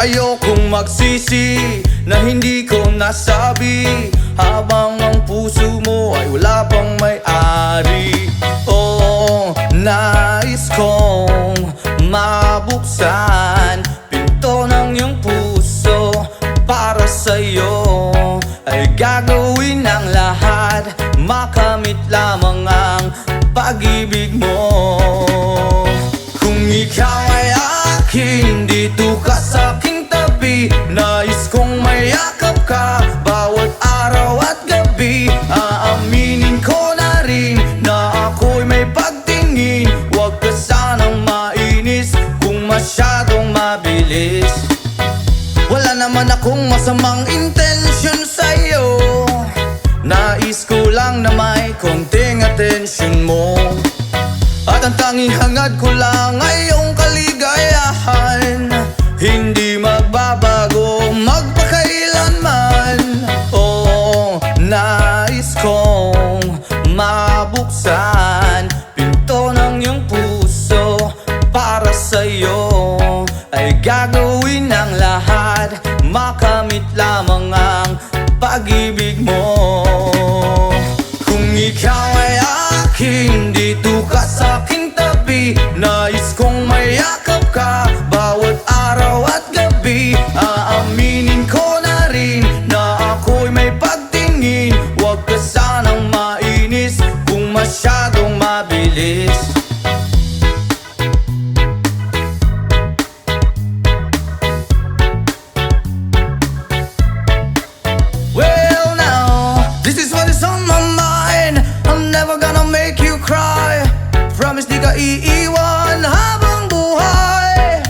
Ayokong magsisi na hindi ko nasabi, habang ang puso mo ay wala pang may-ari. Oh, nais kong mabuksan pinto ng iyong puso. Para sa'yo ay gagawin ang lahat, makamit lamang ang pag-ibig mo. Kung ikaw ay akin, dito ka sa'king tabi. Nais kong mayakap ka bawat araw at gabi. Aaminin ko na rin na ako'y may pagtingin. Huwag ka sanang mainis kung masyadong mabilis. Wala naman akong masamang intensyon sa'yo. Nais ko lang na may konting atensyon mo. At ang tanging hangad ko lang ay iyong kaligayahan. Hindi magbabago magpakailanman. Oh, nais kong mabuksan pinto ng iyong puso. Para sa'yo ay gagawin ang lahat, makamit lamang ang pag-ibig mo. Kung ikaw ay akin, dito ka sa'king tabi. Nais kong mayakap ka bawat araw at gabi. Aaminin ko na rin na ako'y may pagtingin. Huwag ka sanang mainis kung masyadong mabilis. Well now, this is what is on my mind. I'm never gonna make you cry. Promise di ka iiwan habang buhay.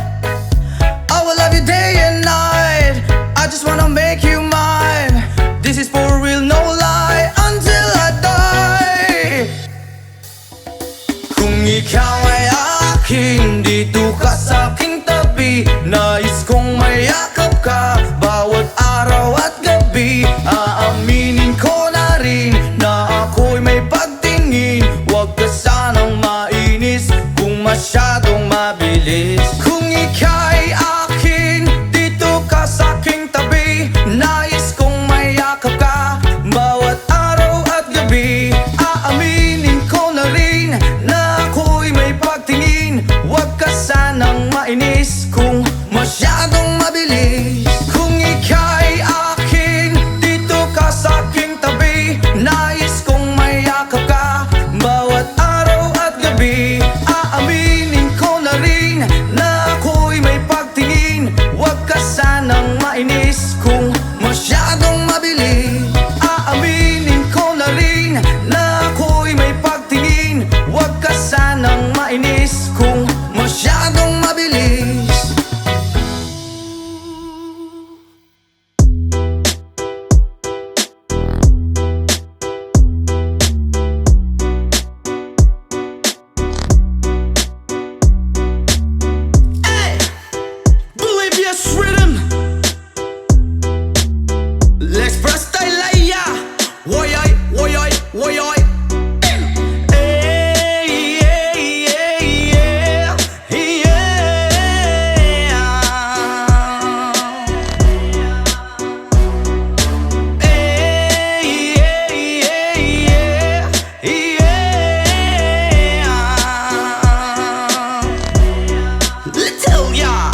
I will love you day and night. I just wanna make you mine. This is for real, no lie, until I die. Kung ikaw ay akin, dito ka sa'king tabi. Nais kong mayakap ka bawat araw at gabi. Aaminin ko na rin na ako'y may pagtingin. Huwag ka sanang mainis kung masyadong mabilis. Kung ika'y akin, dito ka sa'king tabi. Nais kong mayakap ka bawat araw at gabi. Aaminin ko na rin na ako'y may pagtingin. Huwag ka sanang mainis kung masyadong mabilis. Kung ika'y akin, dito ka sa'king tabi. Nais kong mayakap ka bawat araw at gabi. Aaminin ko na rin na ako'y may pagtingin. Huwag ka sanang mainis kung masyadong mabilis. Aaminin ko na rin na ako'y may pagtingin. Huwag ka sanang mainis kung masyadong mabilis. Bolivia's rhythm, let's press Taylaya. Woyoy, woyoy, woyoy. Hey, hey, hey, yeah, yeah. Hey, hey, hey, yeah, yeah. Let's tell ya.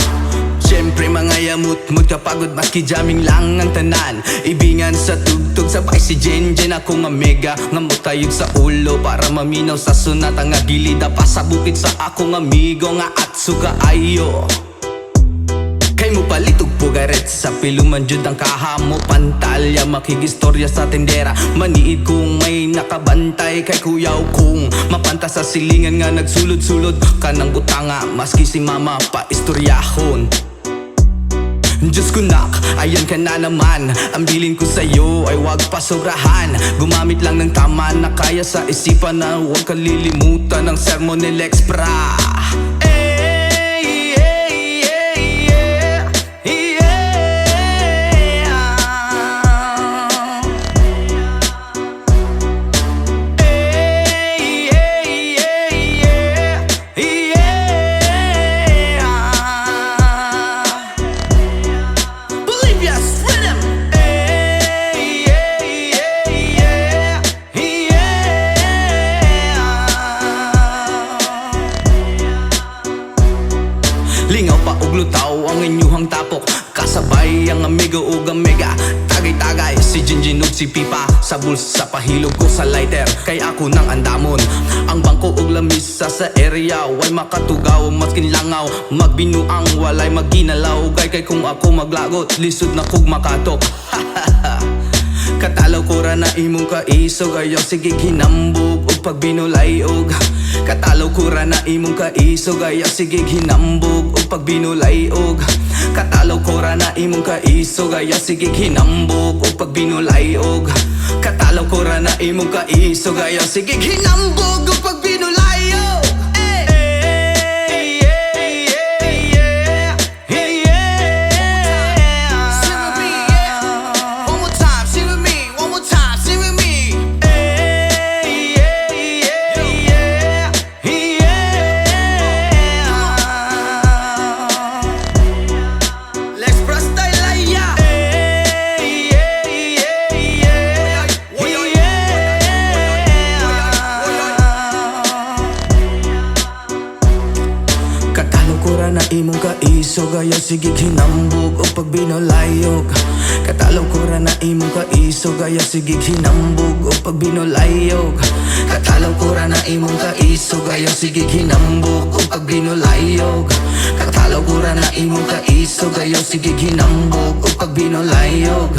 Siyempre mga yamut-mut kapagod maski jamming lang ang tanan. Ibingan sa tugtog sabay si Jen ako nga mega. Nga mutayog sa ulo para maminaw sa sunat. Ang agilida pa sa bukid sa akong amigo nga atso kaayo. Kay mo palitog pugaret sa piluman jud ang kahamo. Pantalya makigistorya sa tendera. Maniid kung may nakabantay kay kuyaw kung mapanta sa silingan nga nagsulod-sulod kanang butanga maski si mama pa istoryahon. Diyos ko nak, ayan ka na naman. Ang bilin ko sa'yo ay wag pasobrahan. Gumamit lang ng tama na kaya sa isipan na huwag kalilimutan ng sermon ni Lex Pra. Hey, hey, hey, yeah, yeah. Hey, hey, hey, yeah, yeah. Lingaw pa og lutaw ang inyuhang tapok, kasabay ang amigo ug amiga. Tagay-tagay si Jinjin ug si Pipa, sa bulsa pahilog ko sa lighter, kay ako nang andamon. Ang bangko ug lamisa sa area, way makatugaw maskin langaw. Magbinuang walay maginalaw, kay kung ako maglagot, lisod na kog makatok. Katalaw ko ra na imong kaisog, ayaw sige hinambog og pagbinulayog. Katalaw ko ra na imong kaisog, ayaw sige hinambog og pagbinulayog. Katalaw ko ra na imong kaisog, ayaw sige hinambog og pagbinulayog. Katalaw ko ra na imong kaisog, ayaw sige hinambog og pagbinulayog. Na imong kaisog, ayaw sige hinambog o pagbinulayog. Katalaw ko ra na imong kaisog, ayaw sige hinambog o pagbinulayog. Katalaw ko ra na imong kaisog, ayaw sige hinambog o pagbinulayog. Katalaw ko ra na imong kaisog, ayaw sige hinambog o pagbinulayog.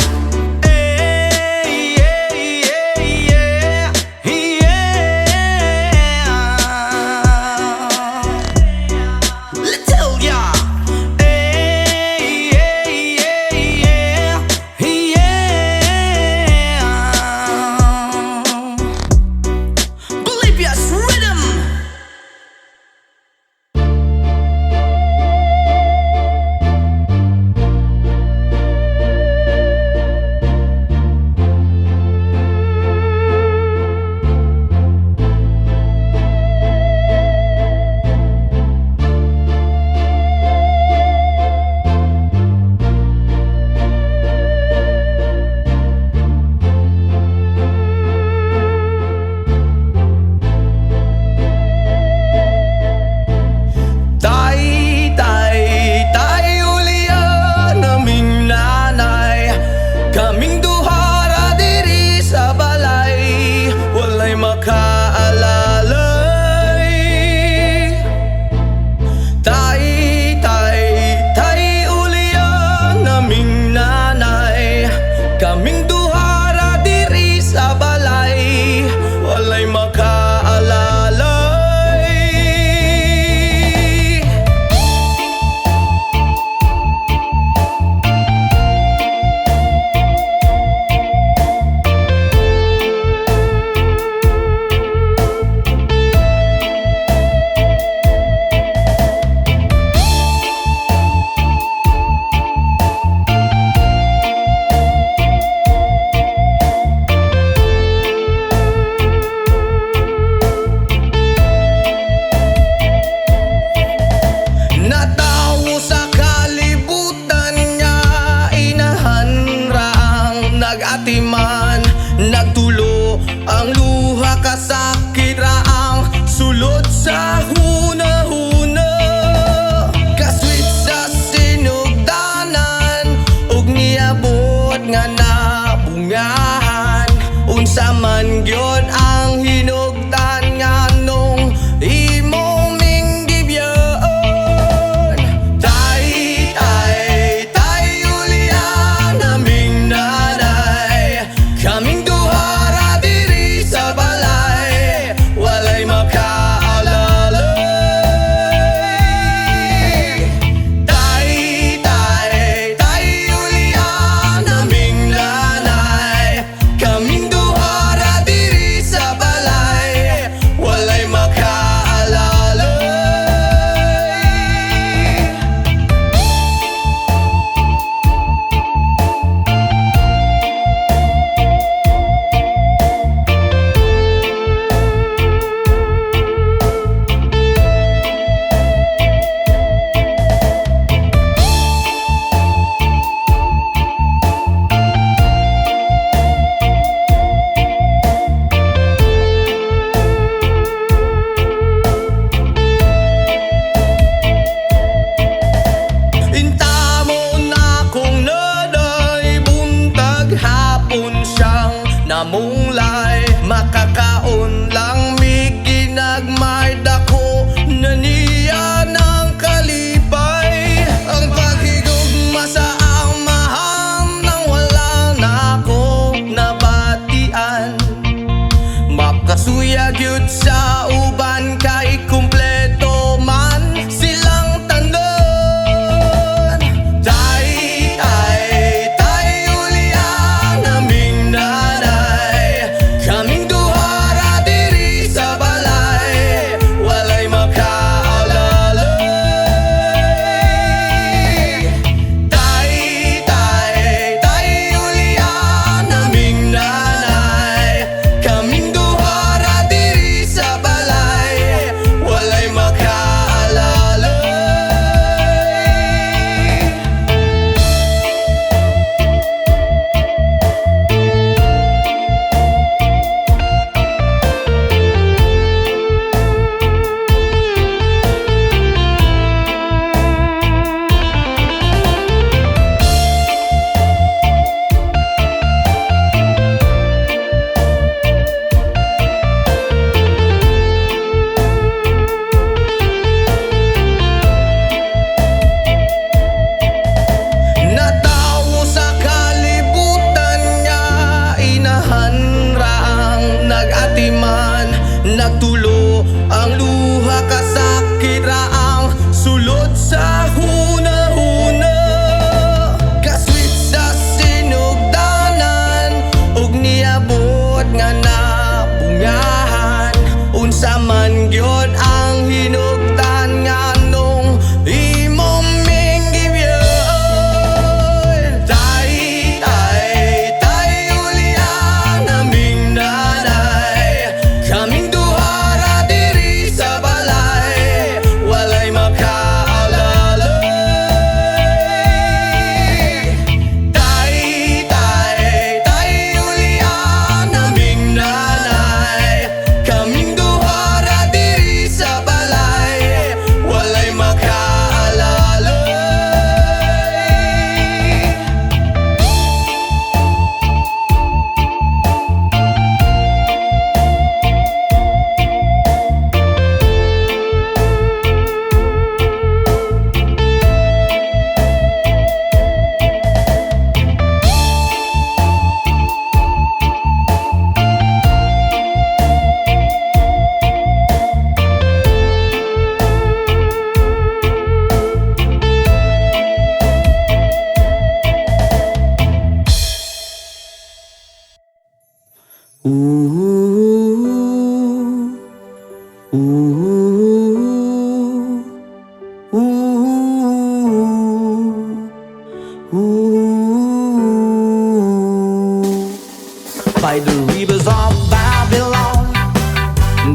by the rivers of Babylon.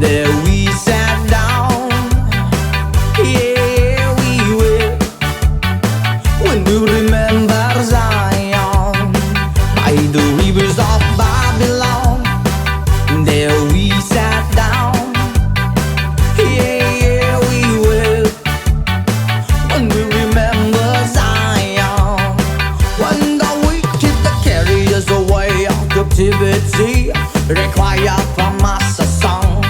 There we sat down, yeah, we will, when we remember Zion. By the rivers of Babylon, there we sat down, yeah, we will, when we remember Zion. When the wicked that carry us away of captivity require from us a song.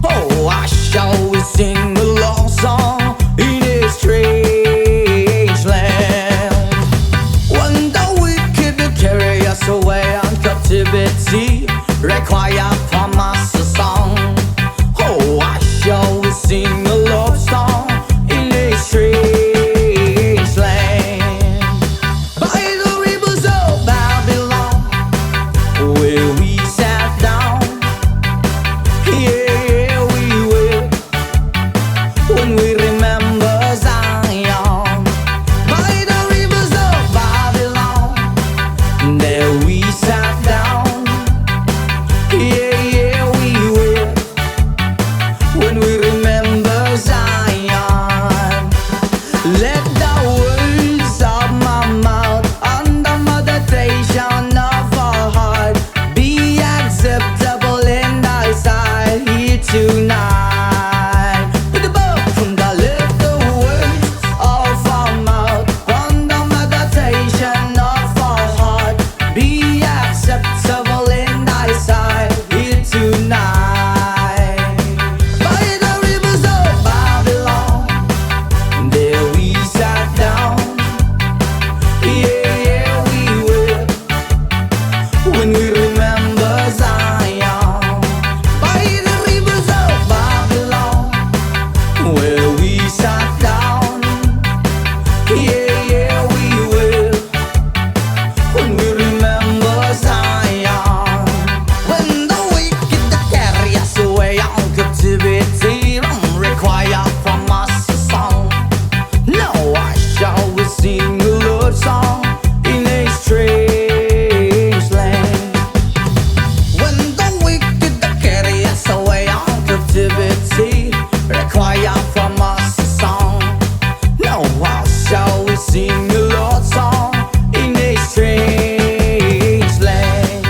Oh, I shall we sing a love song in a strange land. When the wicked that carry us away of captivity require from us a song. Oh, I shall we sing a love song in a strange land. By the rivers of Babylon, where we sat down, yeah, we will, when we remember Zion. By the rivers of Babylon, there we sat down, yeah, we will, when we remember Zion. Let the words of my mouth and the meditation of our heart be acceptable in thy sight here tonight. With the book from the let the words of our mouth and the meditation of our heart be acceptable in thy sight here tonight. By the rivers of Babylon, there we sat down, yeah, we will, when we remember Zion. By the rivers of Babylon, where we sat down, yeah, we will, when we remember Zion. When the wicked that carry us away on captivity require from us a song. Now I shall we sing a love song in a strange land. When the wicked that carry us away on captivity require from us a song. Now I shall we sing a love song in a strange land.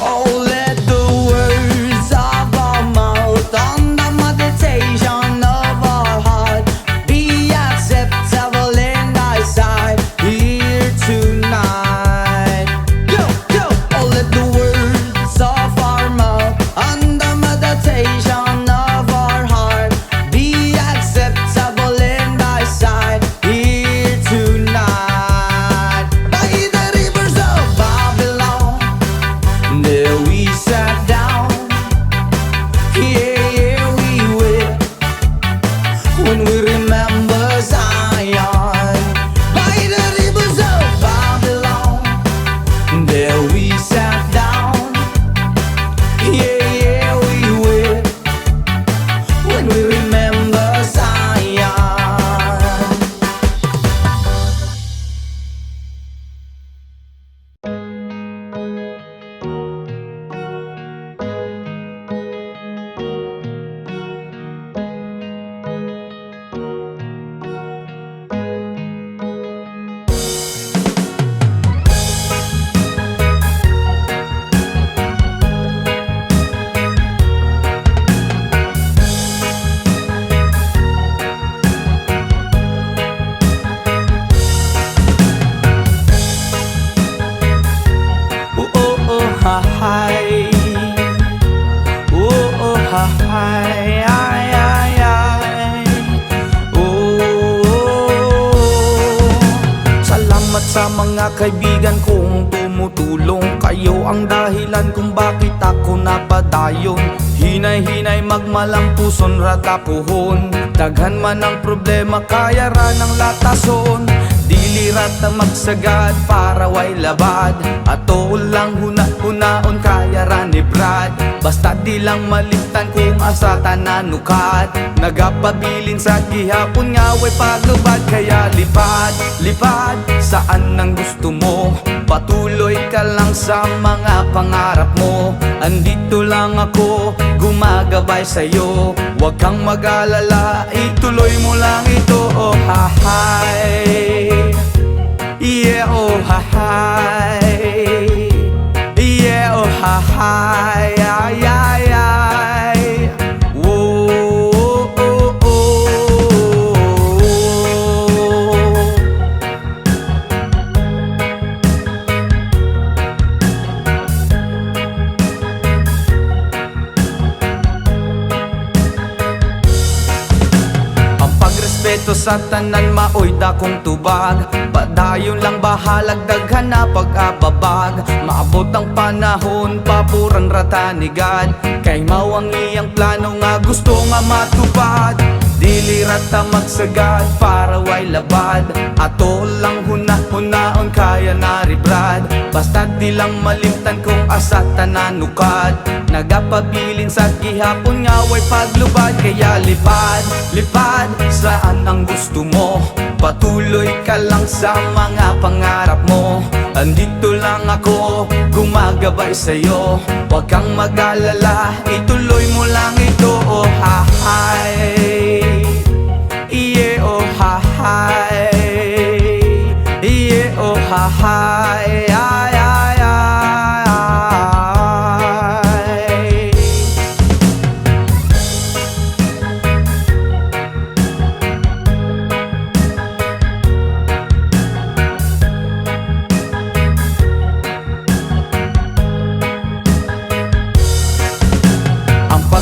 Oh, let the words of our mouth and the meditation of our heart be acceptable in thy sight here tonight. Go, go! Oh, let the words of our mouth and the meditation of our heart be acceptable in thy sight here tonight. By the rivers of Babylon, there we sat down, yeah, we will, when we remember Zion. By the rivers of Babylon, there we sat down, yeah, we will, when we remember Zion. Oh, oh, oh, ha, hi. Oh, oh, ha, hi. Ay, ay, ay. Oh, oh. Salamat sa mga kaibigan kong tumutulong. Kayo ang dahilan kung bakit ako napadayon. Hinay-hinay magmalampuson ratapuhon. Daghan man ang problema kaya ra ng latason. Dilirat na magsagad para way labad. Ato lang huna-hunaon kaya ra ni Brad. Basta di lang malimtan kung asa tananukat. Nagapabilin sa gihapon nga way paglubad. Kaya lipad, lipad saan ang gusto mo. Patuloy ka lang sa mga pangarap mo. Andito lang ako, gumagabay sa'yo. Huwag kang mag-alala, ituloy mo lang ito. Oh hahay, yeah oh hahay, yeah oh hahay, ay ay ay. Whoa, oh, oh, oh. Ang pagrespeto sa tanan maoy dakong tubag. Padayon lang bahalag daghan na pag-ababag. Maabot ang panahon, papuran rata ni God. Kay mao ang iyang plano nga gusto nga matupad. Dili rata magsagad para way labad. Ato lang huna-hunaon kaya na ribrad. Basta di lang malimtan kung asa tananukad. Nagapabilin sa gihapon nga way paglubad. Kaya lipad, lipad, saan ang gusto mo. Patuloy ka lang sa mga pangarap mo. Andito lang ako, gumagabay sa'yo. Huwag kang mag-alala, ituloy mo lang ito. Oh hahay, yeah oh hahay, yeah oh hahay, ay ay ay.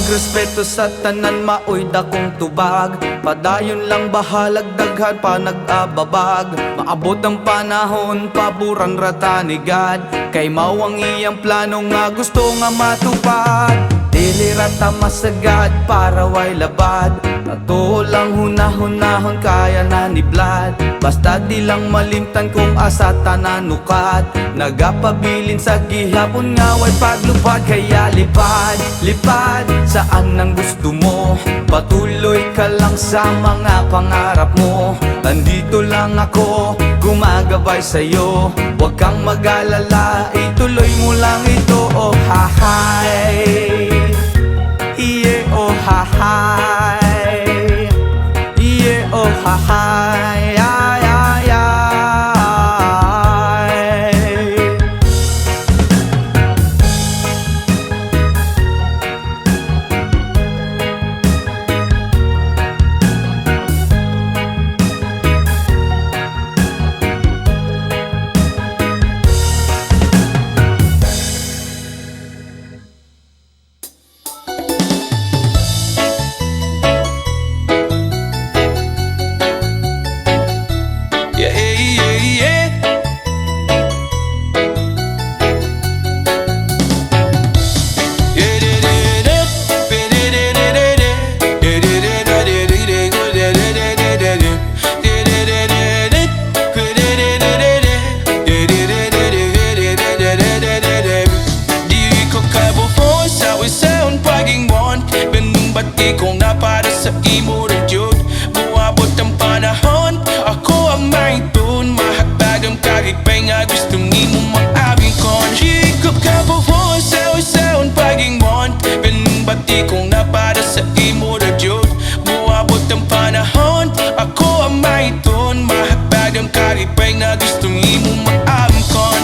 Respeto sa tanan maoy dakong tubag. Padayon lang bahalag daghan pa nag-ababag. Maabot ang panahon, paburan rata ni God. Kay mao ang iyang plano nga gusto nga matupad. Dili rata masagad para way labad. Ato lang hunahunahon kaya na ni Vlad. Basta di lang malimtan kung asa tananukat. Nagapabilin sa gihapon nga way paglupad. Kaya lipad, lipad, saan ang gusto mo. Patuloy ka lang sa mga pangarap mo. Andito lang ako, gumagabay sa'yo. Huwag kang mag-alala, ituloy mo lang ito. Oh hahay, yeah oh hahay, yeah oh hahay, ay ay ay. Kung na para sa imo rin yun. Buwabot ang panahon, ako ang maitun. Mahagpag ang kagigpay nga gusto nimo mag-abing kon. Hikap ka po po, saw-saw paging mon. Pinbati kung na para sa imo rin yun. Buwabot ang panahon, ako ang maitun. Mahagpag ang kagigpay nga gusto nimo mag-abing kon.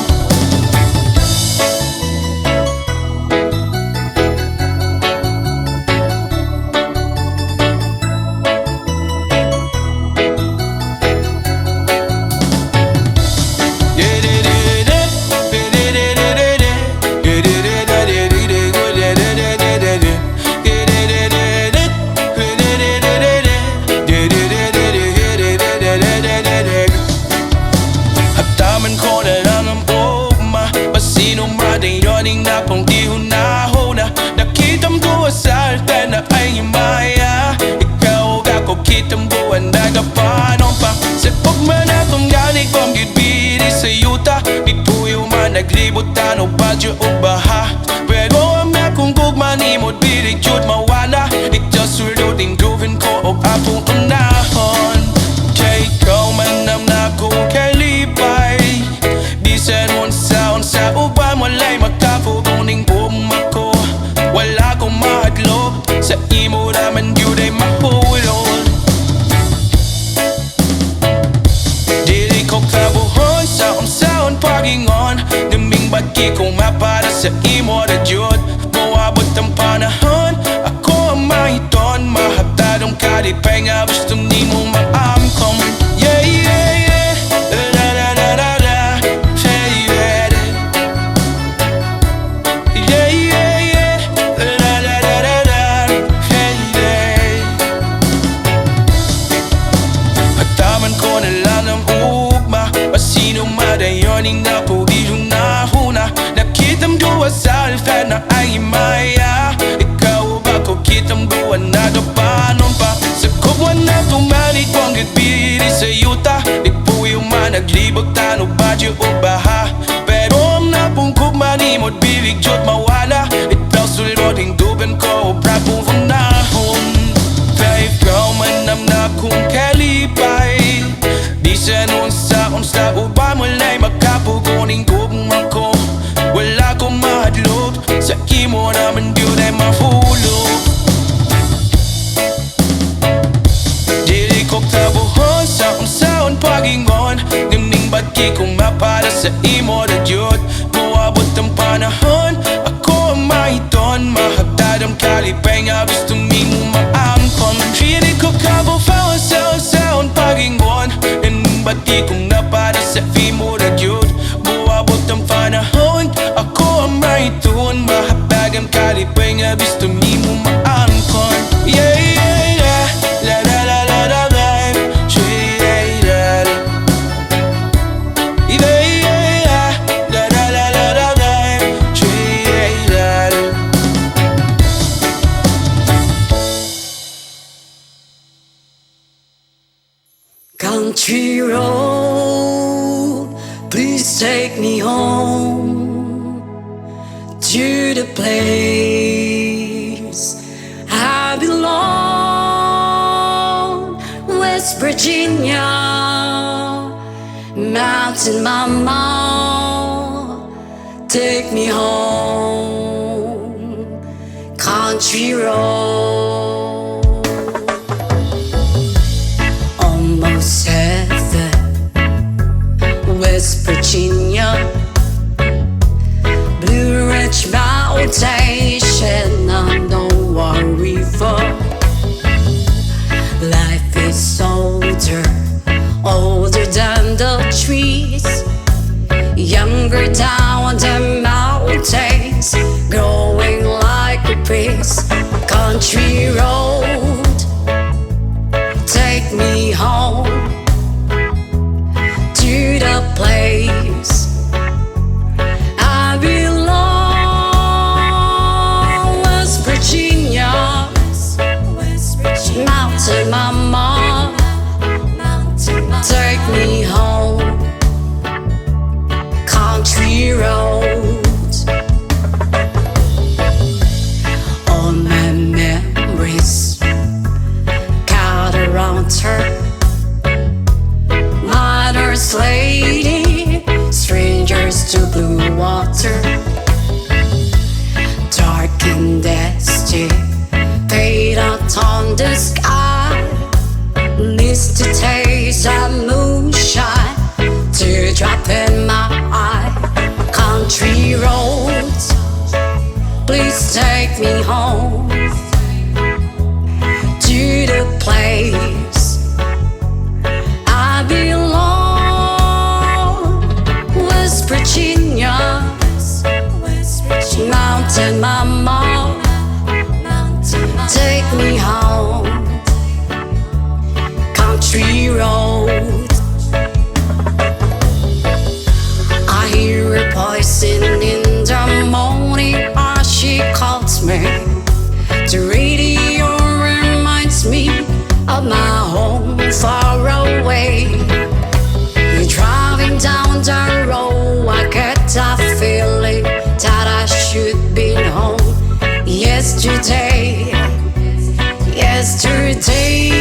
Napong di hunahuna. Nakitam ko asal na ay maya. Ikaw ako kitam buwan nagapanon pa. Sa pagman akong ganig pang gibiri sa yuta. Dituyo man naglibutan o badyo o baha. Pero ang akong gugman imod birig yun mawala. Ito sulod in groovin ko o apong unahon. Kaya ikaw man ang nakong kalipay. bagi ko nga para sa imo ra jud. Moabot ang panahon, ako ang mahiton. Mahabtad ang kalipay nga gusto nimo maamkom. Yeah, yeah, yeah. Da da da da da. Yeah, yeah. Yeah, yeah, yeah. Da da da da da. Yeah, yeah. Hataman ko na lang ang ugma, pasino madayoning na po ilong nahuna. Nakitang duwa sa alfed na ay maya. Ikaw ba ko kitang duwa na gapanon pa. Sa kubwan na tumanig kong gitbiri sa yuta. Ipuyo man naglibog tanong badyo o baha. Pero ang napungkog manimod bibig jod mawala. Itaw sulroding dugan ko prapo kong nahon. Kaya ikaw man namnap kong kalipay. Di sa noon sa unsa uba mo lay makapuguning gugmang ko. Wala kong mahadlok, sa imo naman yun ay mahulog. Dili ko tabuhon sa unsaon pagingon. Ganing bagi kong mapala sa imo na jud. Moabot ang panahon, ako ang mahiton. Mahabtad ang kalipay nga gusto nimo maangkon. Dili ko kabuhaw sa unsaon pagingon. Ganing bagi kong napala sa imo na jud. Moabot ang panahon, ako ang mahiton. Mahabtad ang kalipay nga gusto nimo maangkon. Yeah, yeah, yeah. La la la la la la. Yeah, yeah, yeah. Yeah, yeah, yeah. La la la la la la. Yeah, yeah, yeah. Country road, please take me home to the place I belong. West Virginia, Mountain Mama, take me home. Country road, almost heaven. West Virginia, Blue Ridge Mountain, Shenandoah River. Life is older, older than the trees, younger down the mountains, growing like a breeze. Country road, take me home to the place I belong. West Virginia, Mountain Mama, take me home. Country roads, all my memories got around her. Mother's lady, strangers to blue water, dark and dusty, fade out on the sky. Needs to taste that moonshine, teardrop in my eye. Country roads, please take me home to the place I belong. West Virginia, Mountain Mama, take me home. Country road, I hear a voice in the morning as she calls me. The radio reminds me of my home far away. You're driving down the road, I get that feeling that I should be home. Yesterday, yesterday.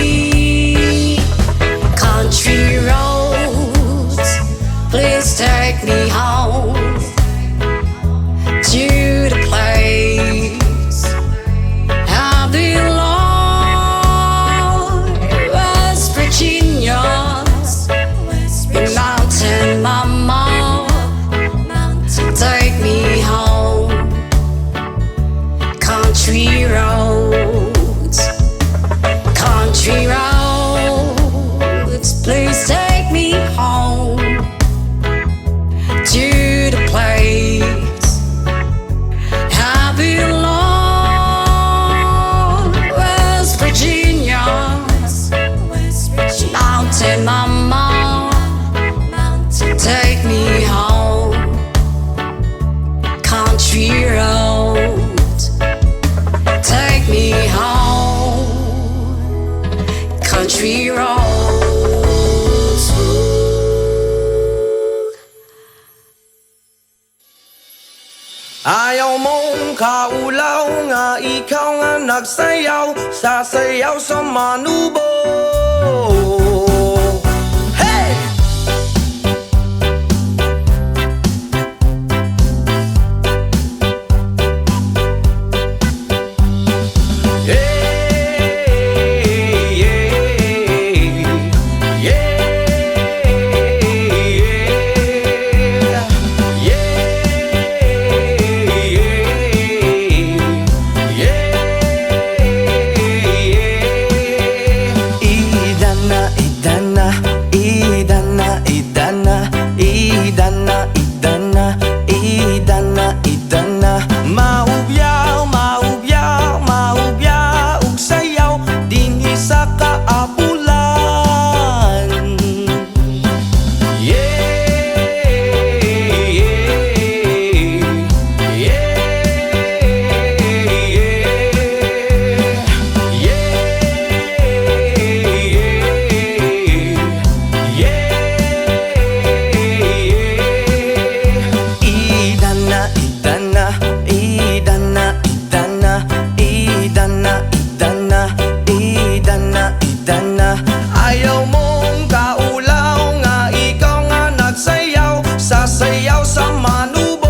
country roads. Take me home, country roads. Ayaw mong kaulaw nga ikaw nga nagsayaw, sasayaw sa manubo. Hey! Ayaw mong kaulaw nga ikaw nga nagsayaw, sasayaw sa manubo.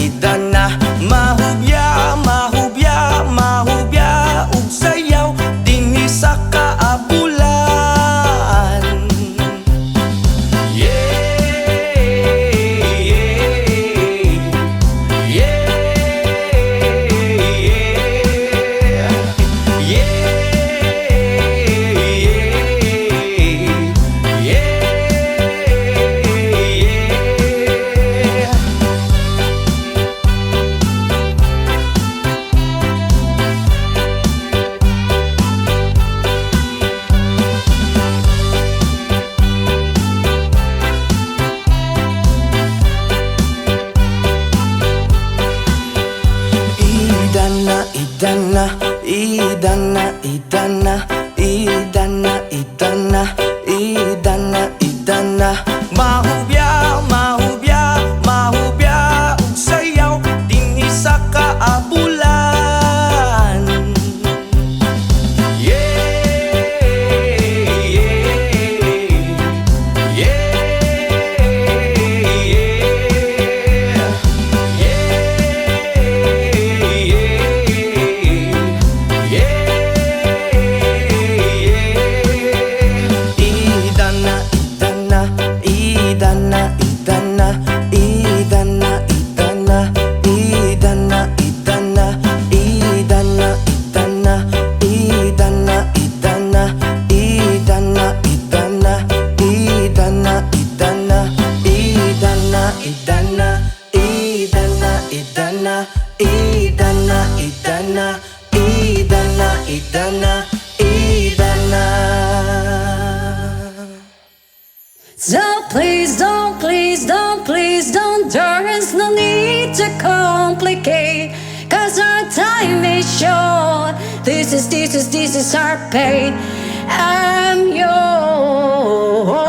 Idana, mahubya, mahubya, mahubya, ug sayaw dinhi sa kaabulan. Idana, idana, idana, idana, idana, idana, idana, mahubya, mahubya, mahubya, ug sayaw dinhi sa kaabulan. Idana, idana. So please don't, please don't, please don't. There is no need to complicate, 'cause our time is short. This is our pain. I'm yours.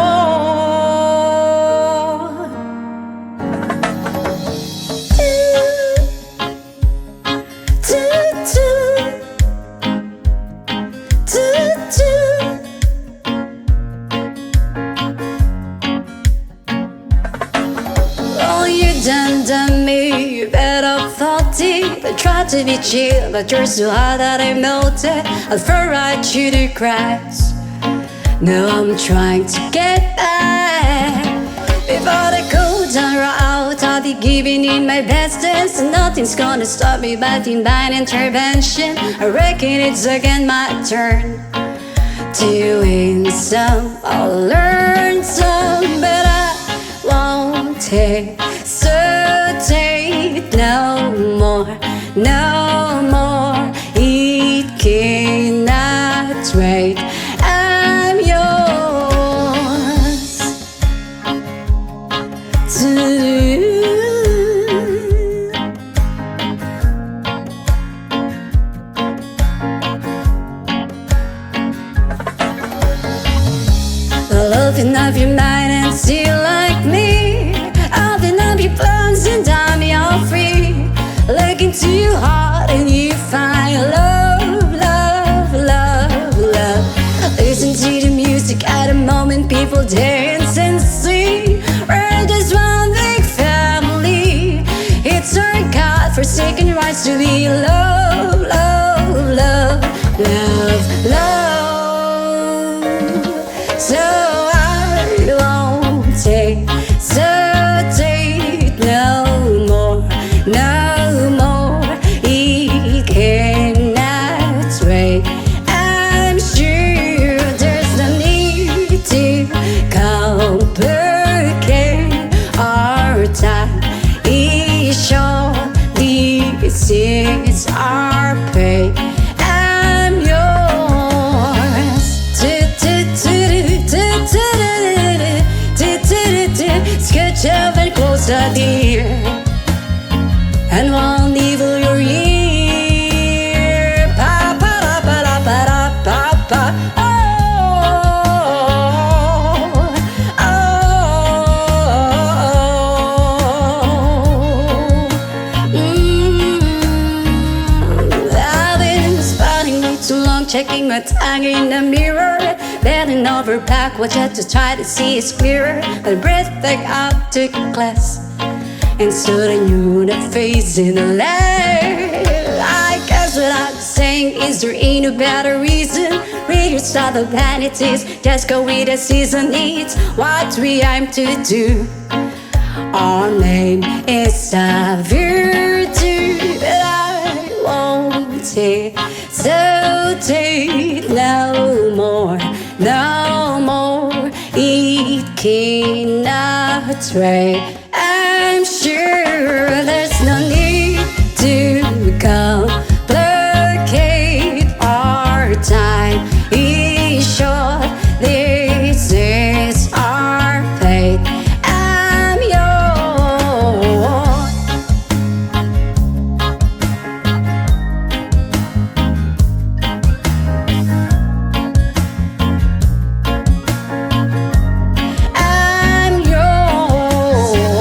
Done me, you better thought it. I tried to be chill, but you're so hot that I melted. I'll throw right you to cracks. Now I'm trying to get back before the cold down right out of the be giving it my best dance, and nothing's gonna stop me but divine intervention. I reckon it's again my turn to win some, I'll learn some, but I won't hesitate no more, no more. It cannot wait. I'm yours to do. Open up your mind and see like me. Open up your plans and I'm your free. Look into your heart and you find love, love, love, love. Listen to the music at the moment, people dance and sing. We're just one big family. It's our God-forsaken rights to be love, love, love, love, love. So hesitate no more, no more. He cannot wait. I'm sure there's no need to complicate our time. It's short, this is our pay. I'm yours. Scooch up and closer, dear, and won't evil your ear. Pa pa da pa da pa da pa pa. Oh, I've been spotting way too long, checking my tongue in the mirror. Bending over backwards just to try to see it's clearer. But breath back up to class, and soon I knew the face in the light. I guess what I'm saying is there ain't no better reason. Read your style of vanities, just go with the season needs. What we aim to do, our name is a virtue. But I won't hesitate no more, no more. It cannot wait. I'm sure there's no need to complicate our time. It's short, this is our fate. I'm yours. I'm yours.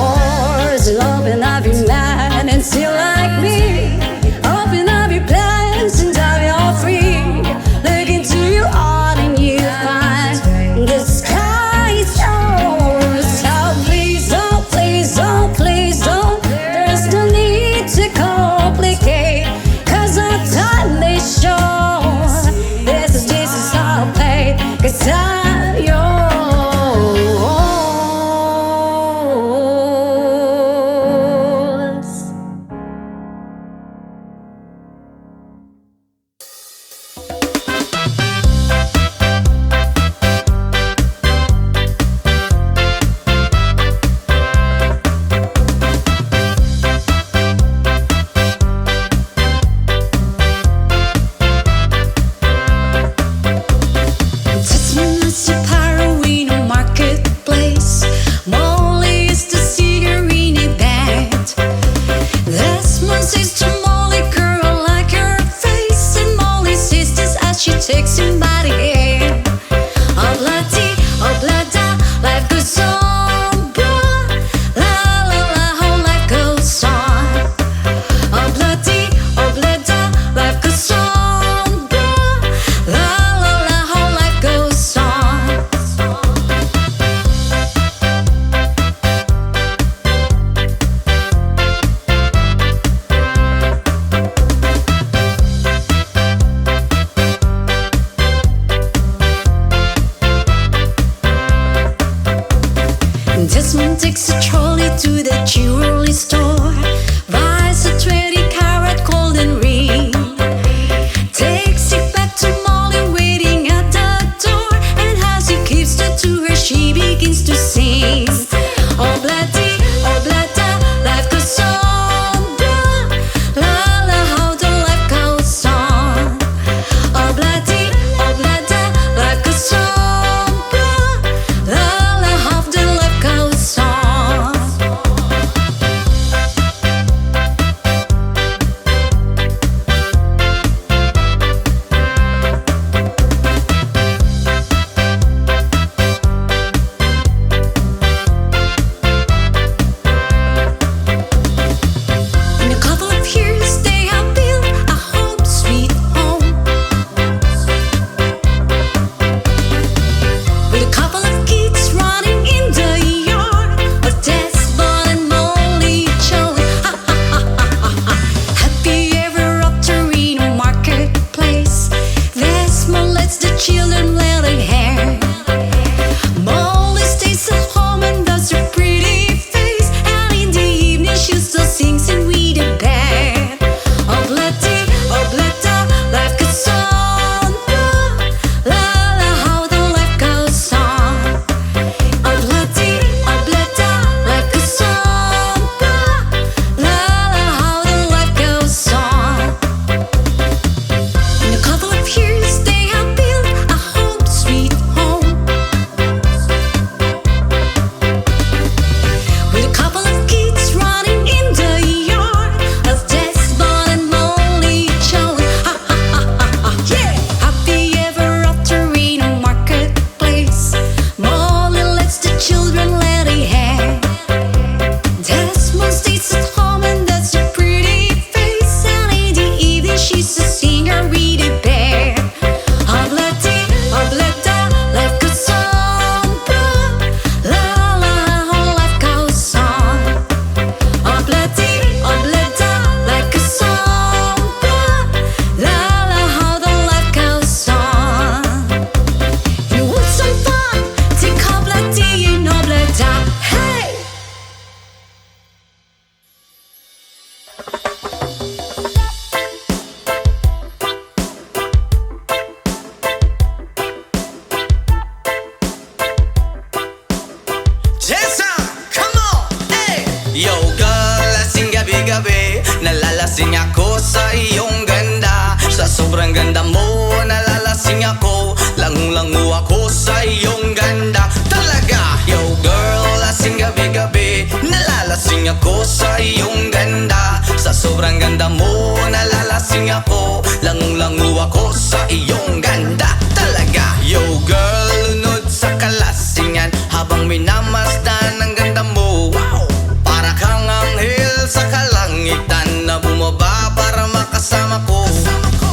takes a trolley to the jewelry store, buys a 20-carat golden ring, takes it back to Molly waiting at the door, and as he gives it to her, she begins to sing. Oblati, life goes on, blah, la la, how the life goes on. Oblati, life goes on, blah, la la, how the life goes on. In a couple of years, they have built a home, sweet home, with a couple of kids running in the yard of Desmond and Molly Jones. Ha ha ha ha ha. Happy ever after in a marketplace. Desmond lets the children let it hair. Molly stays at home and does her pretty face, and in the evening she still sings and with a bear. Oblati, life goes on, blah, la la, how the life goes on. Oblati, life goes on, blah, la la, how the life goes on. In a couple of years, they have built a home, sweet home, with a couple of kids running in the yard of Desmond and Molly Jones. Ha ha ha ha ha. Yeah. Happy ever after in a marketplace. Molly lets the children let it hair. Desmond stays at home and does her pretty face, and in the evening she's a singer with a bear. Oblati, life goes on, blah, la la, how life goes on. Oblati, life goes on, blah, la la, how the life goes on. You want some fun? Take Oblati and Oblata. Hey! Jason, come on, hey! Yo girl, lasing gabi-gabi, nalalasing ako sa iyong ganda. Sa sobrang ganda mo, nalalasing ako, langung-langu ako sa iyong ganda. Talaga, yo girl, lasing gabi-gabi, nalalasing ako sa iyong ganda. Sa sobrang ganda mo, nalalasing ako, langung-langu ako sa iyong ganda. Talaga, yo girl, lunod sa kalasingan habang minamasdan ang ganda mo. Wow! Para kang anghel sa kalangitan na bumaba para makasama ko.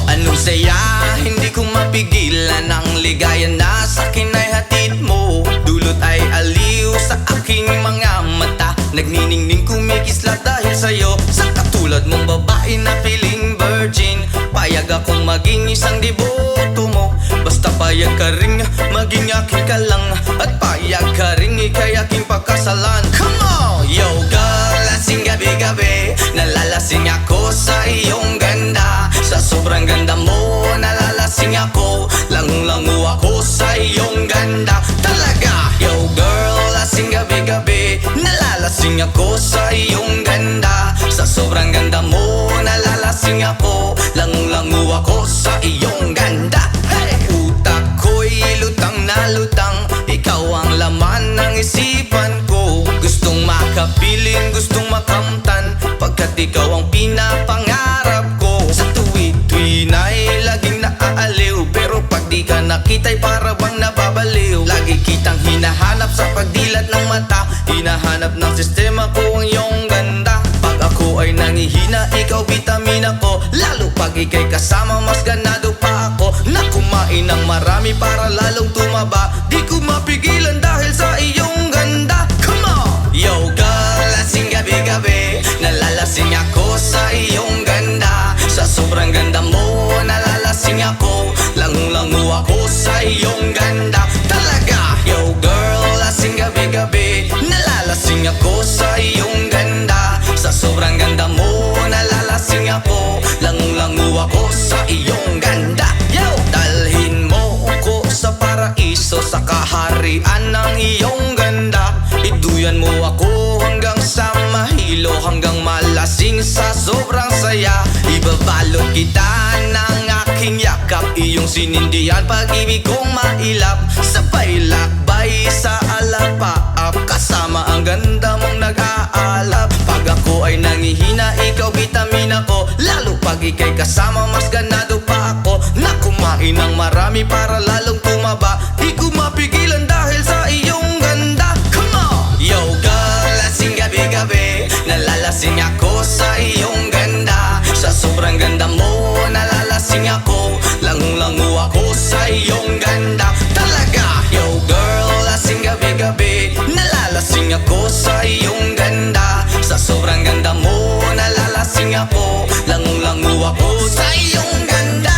Anong saya, hindi ko mapigilan ang ligaya na sa akin ay hatid mo. Dulot ay aliw sa aking mga mata, nagniningning kumikislat dahil sa'yo. Sa katulad mong babae na feeling virgin, payag akong maging isang deboto mo. Basta payag ka ring maging aking ka lang, at payag ka ring ikay aking pagkasalan. Come on! Yo girl, lasing gabi-gabi, nalalasing ako sa iyong ganda. Sa sobrang ganda mo, nalalasing ako, langung-langu ako sa iyong ganda. Talaga, yo girl, lasing gabi-gabi, nalalasing ako sa iyong ganda. Sa sobrang ganda mo, nalalasing ako, langung-langu ako sa iyong ganda. Hey! Utak ko'y lutang na lutang, ikaw ang laman ng isipan ko. Gustong makapiling, gustong makamtan, pagkat ikaw ang pinapangarap ko. Sa tuwi-tuwi na'y laging naaaliw, pero pag di ka nakita'y para bang nababaliw. Lagi kitang hinahanap sa pagdilat ng mata, hinahanap ng sistema ko ang iyong ganda. Pag ako ay nangihina, ikaw vitamina ko, lalo pag ika'y kasama mas ganado pa ako. Na kumain ng marami para lalong tumaba, di ko mapigilan dahil sa iyong ganda. Come on! Yo girl, lasing gabi-gabi, nalalasing ako sa iyong ganda. Sa sobrang ganda mo, nalalasing ako, langung-langu ako sa iyong ganda. Talaga, yo girl, lasing gabi-gabi, nalalasing ako ako sa iyong ganda. Sa sobrang ganda mo, nalalasing ako. Lango-lango ako sa iyong ganda. Yo! Dalhin mo ko sa paraiso, sa kaharian ng iyong ganda. Iduyan mo ako hanggang sa mahilo, hanggang malasing sa sobrang saya. Ibabalot kita ng aking yakap, iyong sinindihan, pag-ibig kong mailap. Sabay lakbay sa alapaap, kasama ang ganda mong nag-aalap. Pag ako ay nangihina, ikaw vitamina ko. Lalo pag ika'y kasama, mas ganado pa ako. Na kumain ng marami para lalong tumaba. Di ko mapigilan dahil sa iyong ganda. Come on! Yo girl, lasing gabi-gabi, nalalasing ako sa iyong ganda. Sa sobrang ganda mo, nalalasing ako. Lango-lango ako sa iyong ganda. Talaga! Yo girl, lasing gabi-gabi, nalalasing ako sa iyong ganda. Sa sobrang ganda mo, nalalasing ako. Lango-lango ako sa iyong ganda.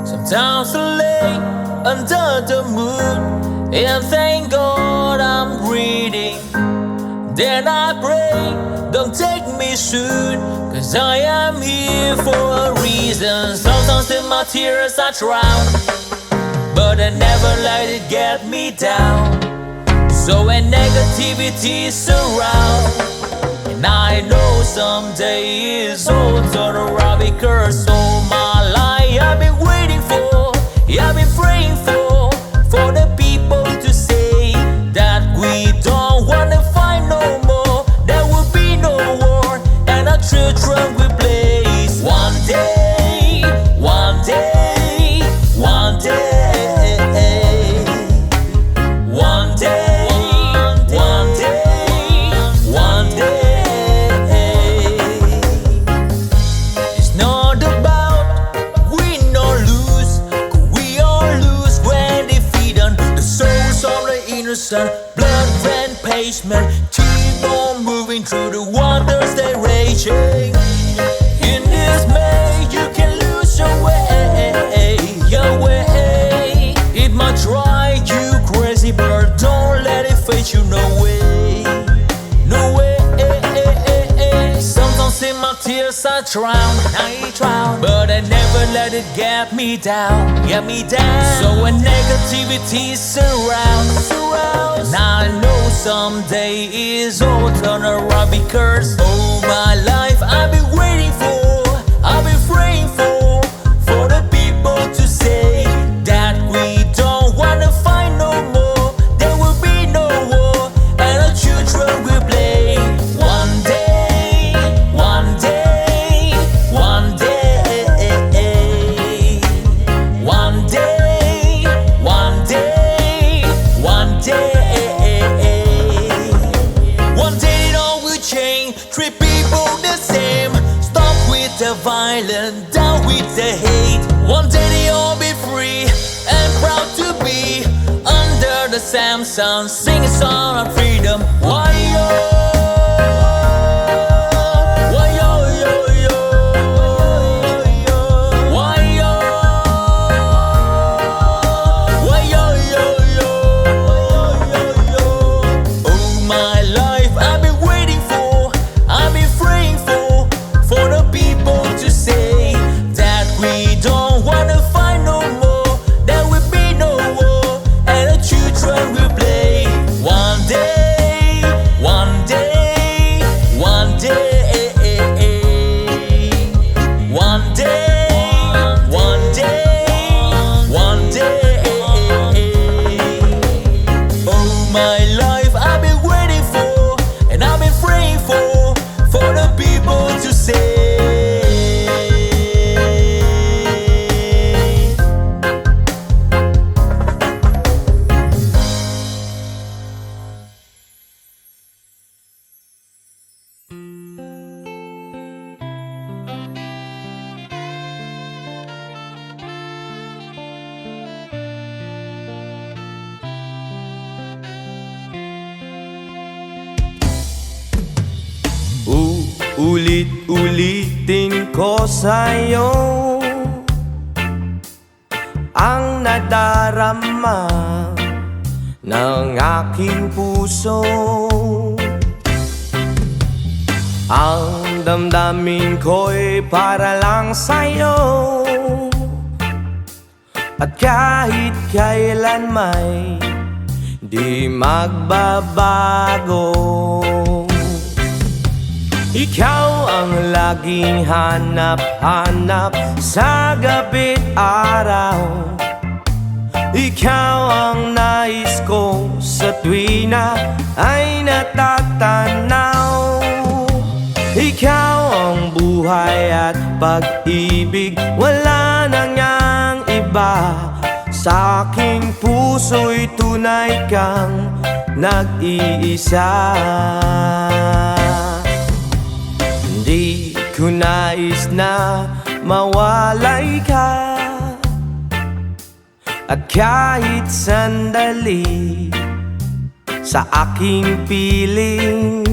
Sometimes I lay under the moon and thank God I'm breathing. Then I pray, don't take me soon, cause I am here for a reason. Sometimes in my tears I drown, but I never let it get me down. So when negativity surround, and I know someday it's all turn around, because all my life I've been waiting for, I've been praying for the people to say that we don't wanna fight no more. There will be no war, and our children will blaze. One day, one day, one day, one day, one day, one day. It's not about win or lose, 'cause we all lose when defeat on the souls of the innocent. Blood ran pavement, keep on moving through the waters they raging. In this May, you can lose your way, your way. It might drive you crazy, but don't let it fade you. No way, no way. Sometimes in my tears I drown, but I never let it get me down, So when negativity surrounds, and I know someday it's all turn around, because all my life I've been waiting for, I've been praying for the people to say that we don't wanna fight no more. There will be no war, and our children will play. One day, one day, one day, one day, one day, one day. One day it all will change, treat people the same. Stop with the violence, down with the hate. One day they all be free and proud to be under the same sun, sing a song of freedom. Why yo? Why yo yo yo? Why yo? Why yo yo yo? All my life I've been waiting for, I've been praying for the people to say that we don't wanna fight no more. There will be no war, and the children will play. One day, one day, one day, one day, one day, one day. All my life I've been waiting for, and I've been praying for the people to say. Ulit-ulitin ko sa'yo ang nadarama ng aking puso. Ang damdamin ko'y para lang sa'yo, at kahit kailan may di magbabago. Ikaw ang laging hanap-hanap sa gabi't araw. Ikaw ang nais ko sa tuwi na ay natatanaw. Ikaw ang buhay at pag-ibig, wala nang ngang iba. Sa aking puso'y tunay kang nag-iisa. Di ko nais na mawalay ka, at kahit sandali sa aking piling.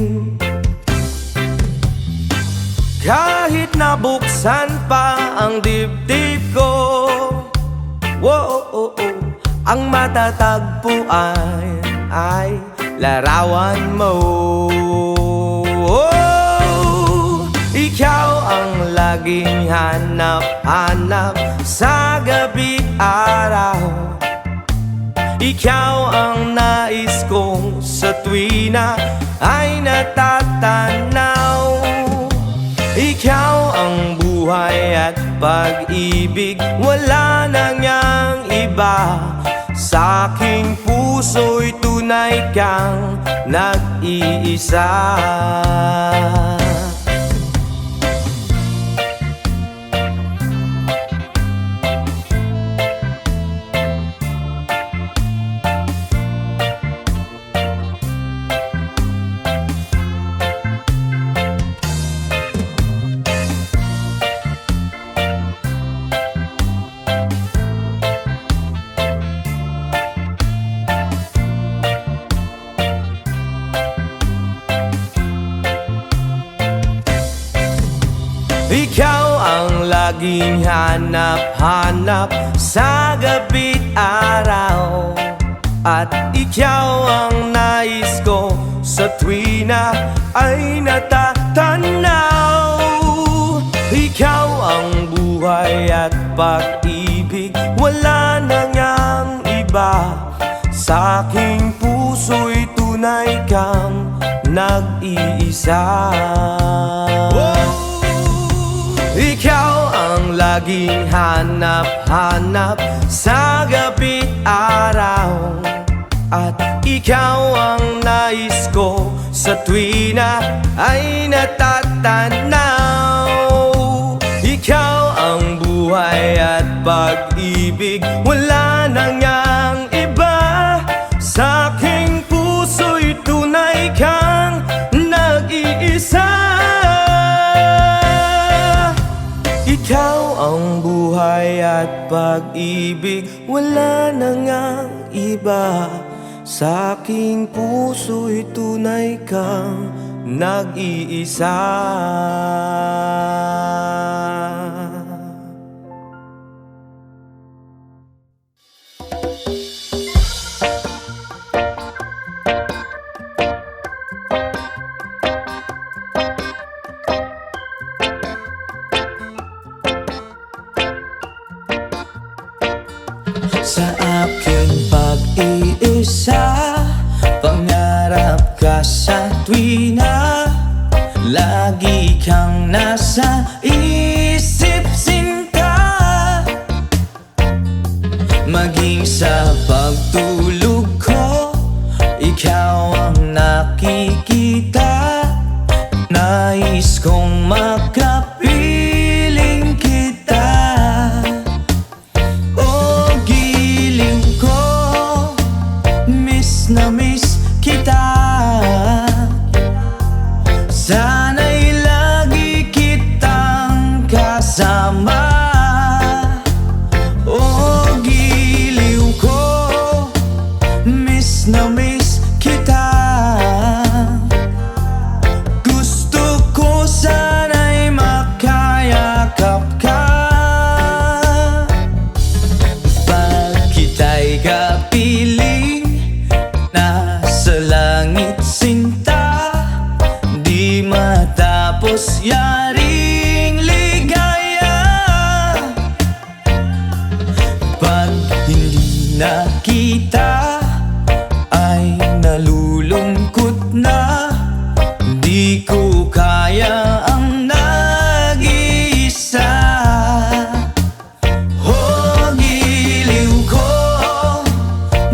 Kahit nabuksan pa ang dibdib ko, ang matatagpuan ay larawan mo. Ikaw ang laging hanap-hanap sa gabi't araw. Ikaw ang nais kong sa tuwi na ay natatanaw. Ikaw ang buhay at pag-ibig, wala nang ngang iba. Sa aking puso'y tunay kang nag-iisa. Ikaw ang laging hanap-hanap sa gabi't araw, at ikaw ang nais ko sa tuwi na ay natatanaw. Ikaw ang buhay at pag-ibig, wala nang ngang iba. Sa aking puso'y tunay kang nag-iisa. Ikaw ang laging hanap-hanap sa gabi't araw, at ikaw ang nais ko sa tuwi na ay natatanaw. Ikaw ang buhay at pag-ibig, wala nang ngang iba. Sa aking puso'y tunay kang nag-iisa. Ikaw ang buhay at pag-ibig, wala nang ngang iba. Sa aking puso'y tunay kang nag-iisa. Sa aking pag-iisa, pangarap ka sa tuwi na lagi kang nasa isip sinta. Maging sa pagtulog ko, ikaw ang nakikita. Nais kong makapiling kita. Na miss kita. Sana'y lagi kitang kasama. Oh, giliw ko, kita ay nalulungkot na. Di ko kaya ang nag-iisa. Oh, giliw ko,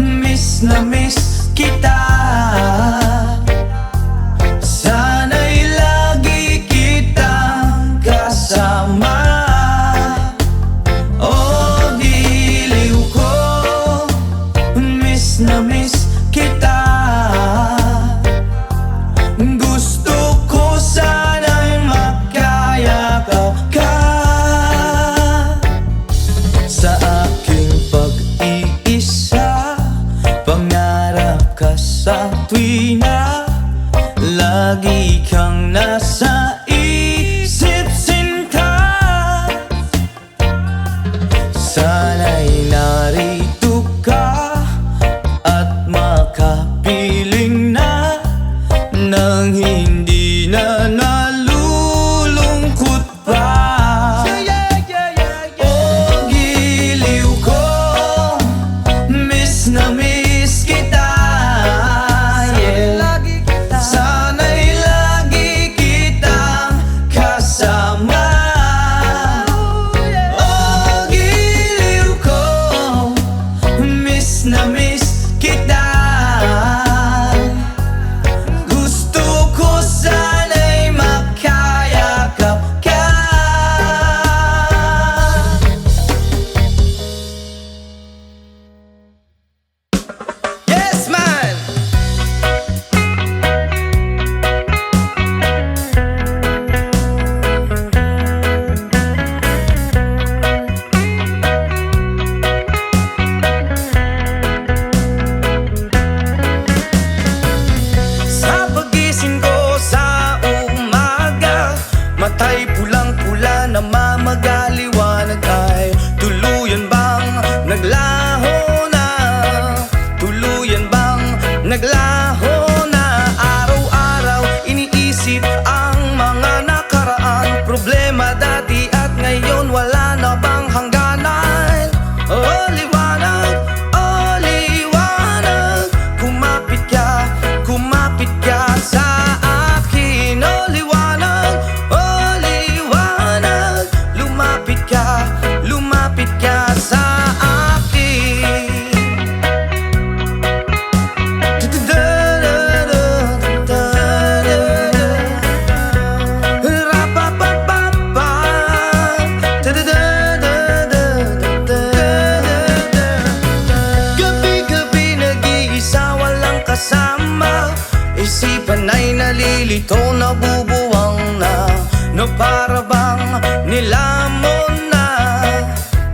miss na miss kita. Sana'y lagi kitang kasama. Oh, giliw ko, miss na miss kita. Gusto ko sana'y makayakap ka. Sa aking pag-iisa, pangarap ka sa tuwina. Lagi kang nasa isip, sinta. Sana'y narito ka at makapiling na nang hindi na nalulungkot pa. Oh, giliw ko, miss na miss kita. Sana'y lagi kitang kasama. Oh, giliw ko, miss na miss kita. Gusto ko sana'y makayakap ka. Yes, man! Sa pagising ko sa umaga, matay pulang-pula na mamagaliwanag ay tuluyan bang naglaho na? Tuluyan bang naglaho na? Araw-araw iniisip ang mga nakaraan, problema dati at ngayon wala na bang hangganan? Oh, liwanag, oh, liwanag, kumapit ka sa akin. Oh, liwanag, oh, liwanag, lumapit ka sa akin. Rapapapapa. Gabi-gabi nag-iisa, walang kasama. Isipan ay nalilito, nabubuwang na. Na para bang nilamon na.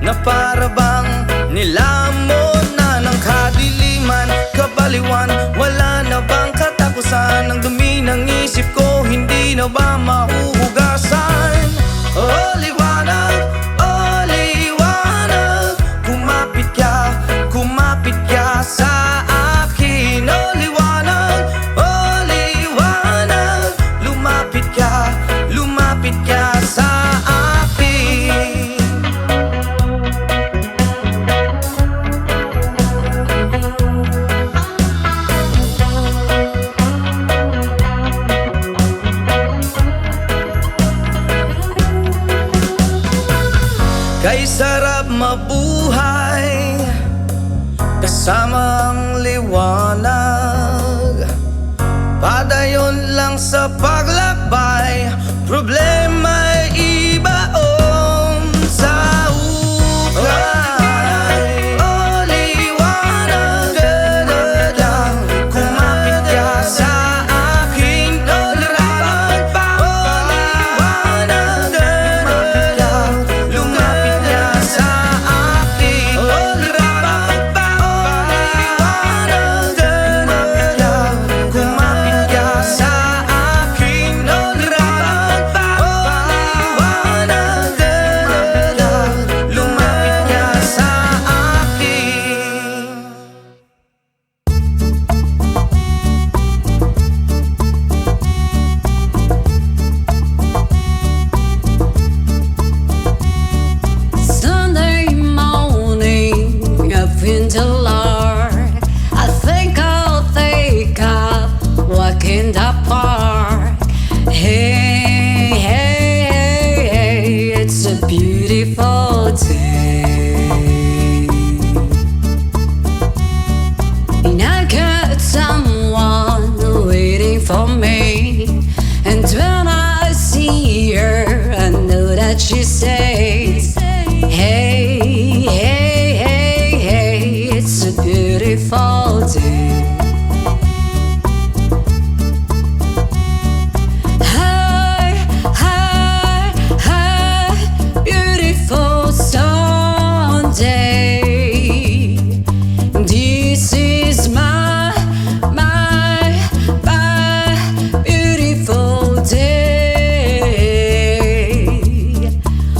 Na para bang nilamon na. Ng kadiliman, kabaliwan, wala na bang katapusan? Ang dumi ng isip ko, hindi na ba mahuhugasan? Oh, liwanag, oh, liwanag, kumapit ka sa akin. Oh, liwanag, oh, liwanag, lumapit ka sa akin. Kay sarap mabuhay kasama ang liwanag. Padayon lang sa paglakbay, problema'y ibaon sa ukay. Oh, liwanag, kumapit ka sa akin. Oh, liwanag, oh, liwanag, lumapit ka sa akin. Oh, liwanag, oh, liwanag, kumapit ka sa akin. Oh, liwanag, oh, liwanag, beautiful day. Hi, hi, hi, beautiful Sunday. This is my beautiful day.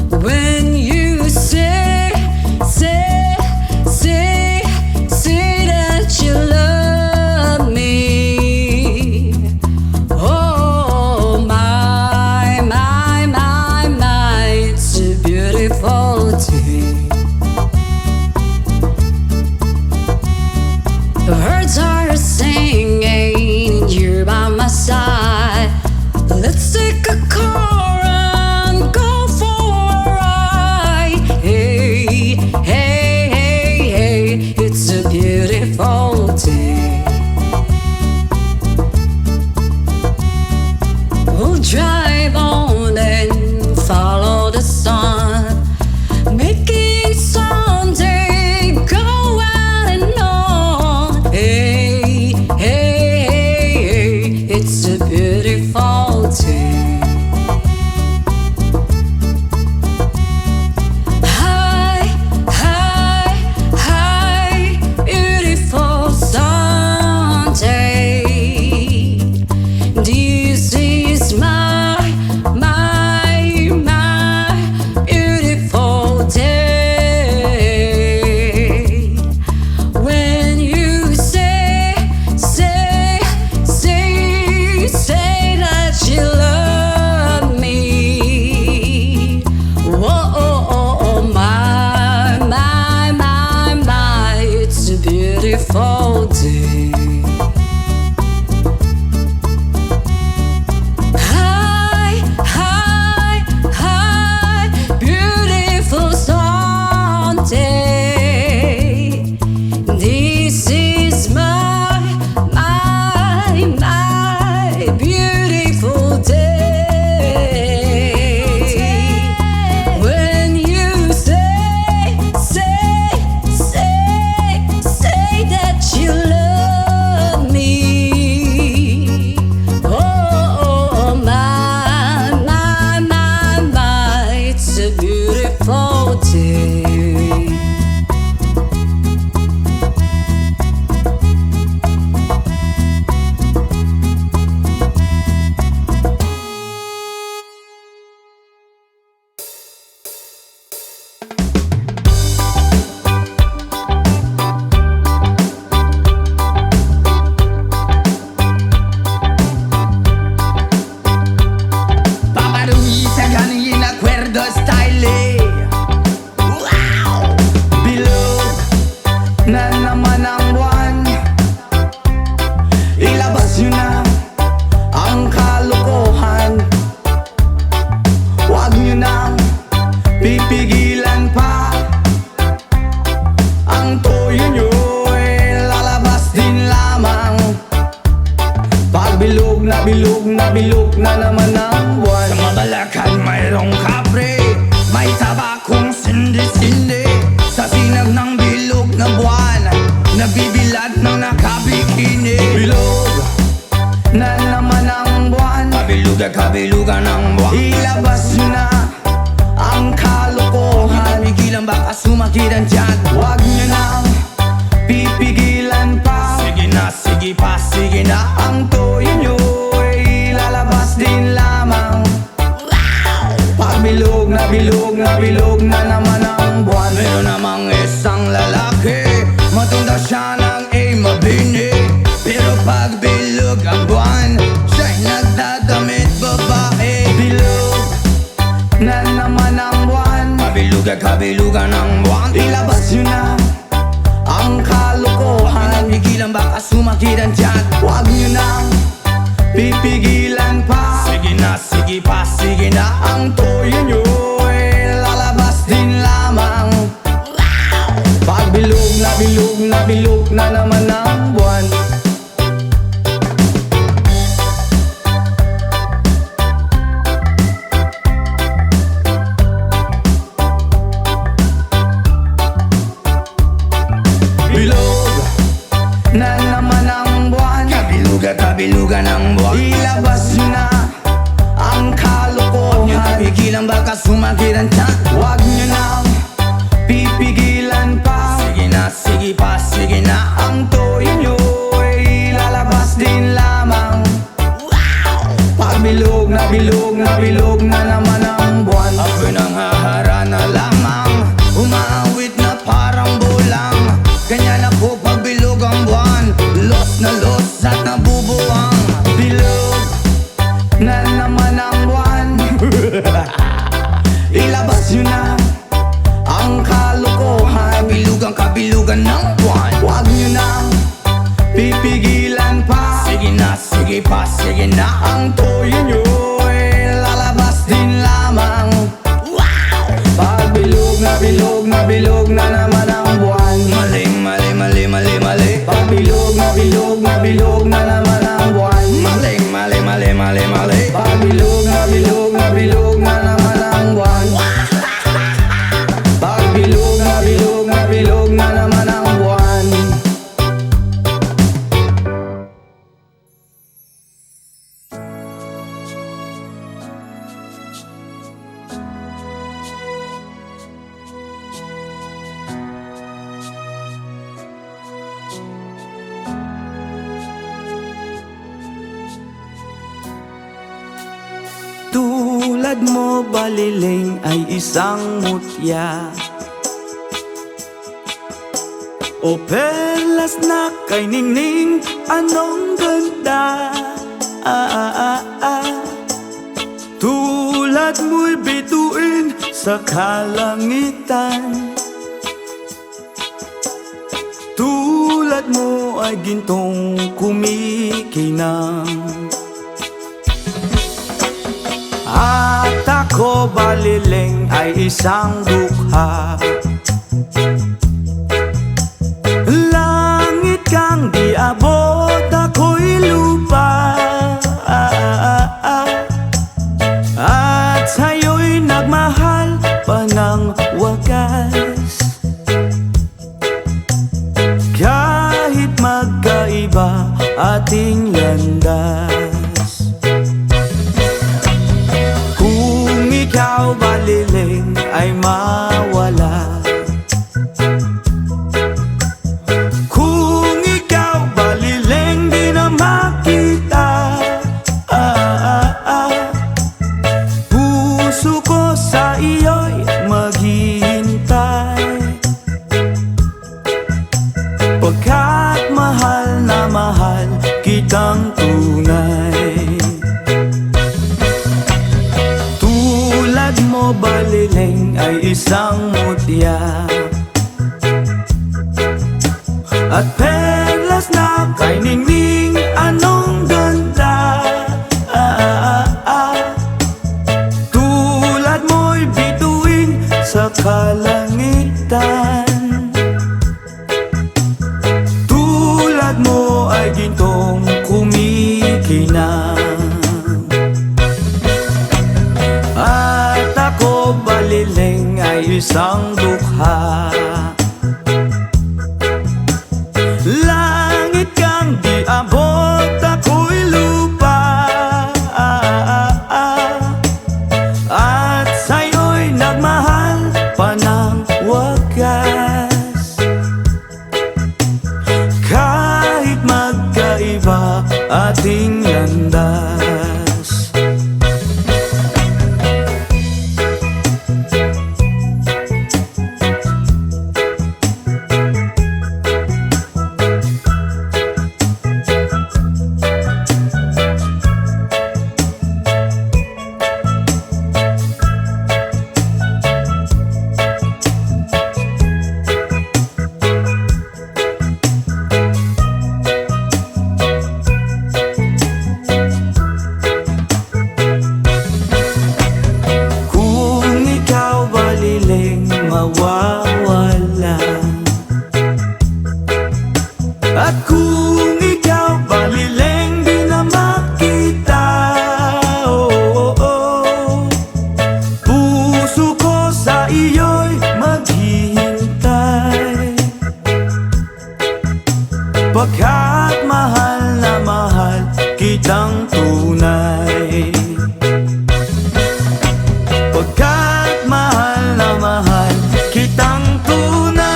When you say that you love me. Oh my, it's a beautiful day. The birds are singing, you're by my side. Let's take a car and go for a ride. Hey, hey, hey, hey, it's a beautiful day. We'll drive on and follow the sun, making Sunday go on and on. Hey, hey, hey, hey, it's a beautiful day. Hi, hi, hi, beautiful Sunday. This is my beautiful day. When you say that you love me. Whoa, my, it's a beautiful day. Hi, hi, hi, beautiful Sunday. This is my beautiful day. When you say that you love me. Oh my, it's a beautiful day. Papa Luisa gani in acuerdo style. Wow! Bilog na naman ang buwan. Ilabas nyo na ang kalokohan. Huwag nyo nang pipigilan pa. Ang toyo nyo ay lalabas din lamang. Pag bilog na naman ang buwan. Sa Mabalacan mayroong kapre, may tabakong sindi-sindi. Sa sinag ng bilog na buwan, nagbibilad ng nakabikini. Bilog na naman ang buwan. Kabilugan ng buwan. Ilabas nyo na ang kalokohan. Pigilan baka sumakit ang tiyan. Huwag nyo nang pipigilan pa. Sige na, sige pa, sige na. Ang toyo nyo ay lalabas din lamang. Pag bilog na naman ang buwan. Meron namang isang lalaki, matunda siya ng mabini. Pero pag bilog ang buwan, siya'y nagdadamit babae. Bilog na naman ang buwan. Kabilugan ng buwan. Ilabas nyo na ang kalokohan. Pigilan baka sumakit ang tiyan. Huwag nyo nang pipigilan pa. Sige na, sige pa, sige na. Ang toyo nyo ay lalabas din lamang. Pag bilog na naman ang buwan. Bilog kabilugan ng buwan. Ilabas nyo na ang kalokohan. Huwag nyo pipigilan, baka sumakit ang tiyan. Huwag nyo nang pipigilan pa. Sige na, sige pa, sige na. Ang toyo nyo ay lalabas din lamang. Pagbilog na bilog na bilog na naman ang buwan. Ako'y nang haharana lamang, umaawit na parang bulang. Ganyan ako pagbilog ang buwan. Los na los at nabubuwang. Bilog na naman ang buwan. Ilabas nyo na ang kalokohan. Bilog ang kabilugan ng buwan. Huwag nyo nang pipigilan pa. Sige na, sige pa, sige na. Ang toyo nyo ay lalabas din lamang. Pagbilog na bilog na bilog na naman ang buwan. Mali, mali, mali, mali, mali. Pagbilog na bilog na bilog na naman ang buwan. Mali, mali, mali, mali, mali. Pagbilog na bilog na bilog na naman ang buwan. Pagbilog na bilog na bilog na naman ang buwan. Tulad mo baliling ay isang mutya, o perlas na kay ningning, anong ganda. Tulad mo'y bituin sa kalangitan. Tulad mo ay gintong kumikinang. At ako baliling ay isang dukha, langit kang di abot, ako'y lupa. At sa'yo'y nagmahal pa ng wagas. Kahit magkaiba ating landas. Ikaw baliling ay mawala. Kung ikaw baliling di na makita. Puso ko sa iyo'y maghihintay, pagkat mahal na mahal kitang tunay. Baliling ay isang mutya, at perlas na kay ningning, anong ganda. Tulad mo'y bituin sa kalangitan. Tulad mo ay gintong kumikinang. Baliling ay isang dukha, langit kang di abot, ako'y lupa. At sa'yo'y nagmahal pa ng wagas. Kahit magkaiba ating landas. Mawawala. At kung ikaw baliling di na makita, puso ko sa iyo'y maghihintay, pagkat mahal na mahal kita. kitang tunay. Pagkat mahal na mahal kitang tunay.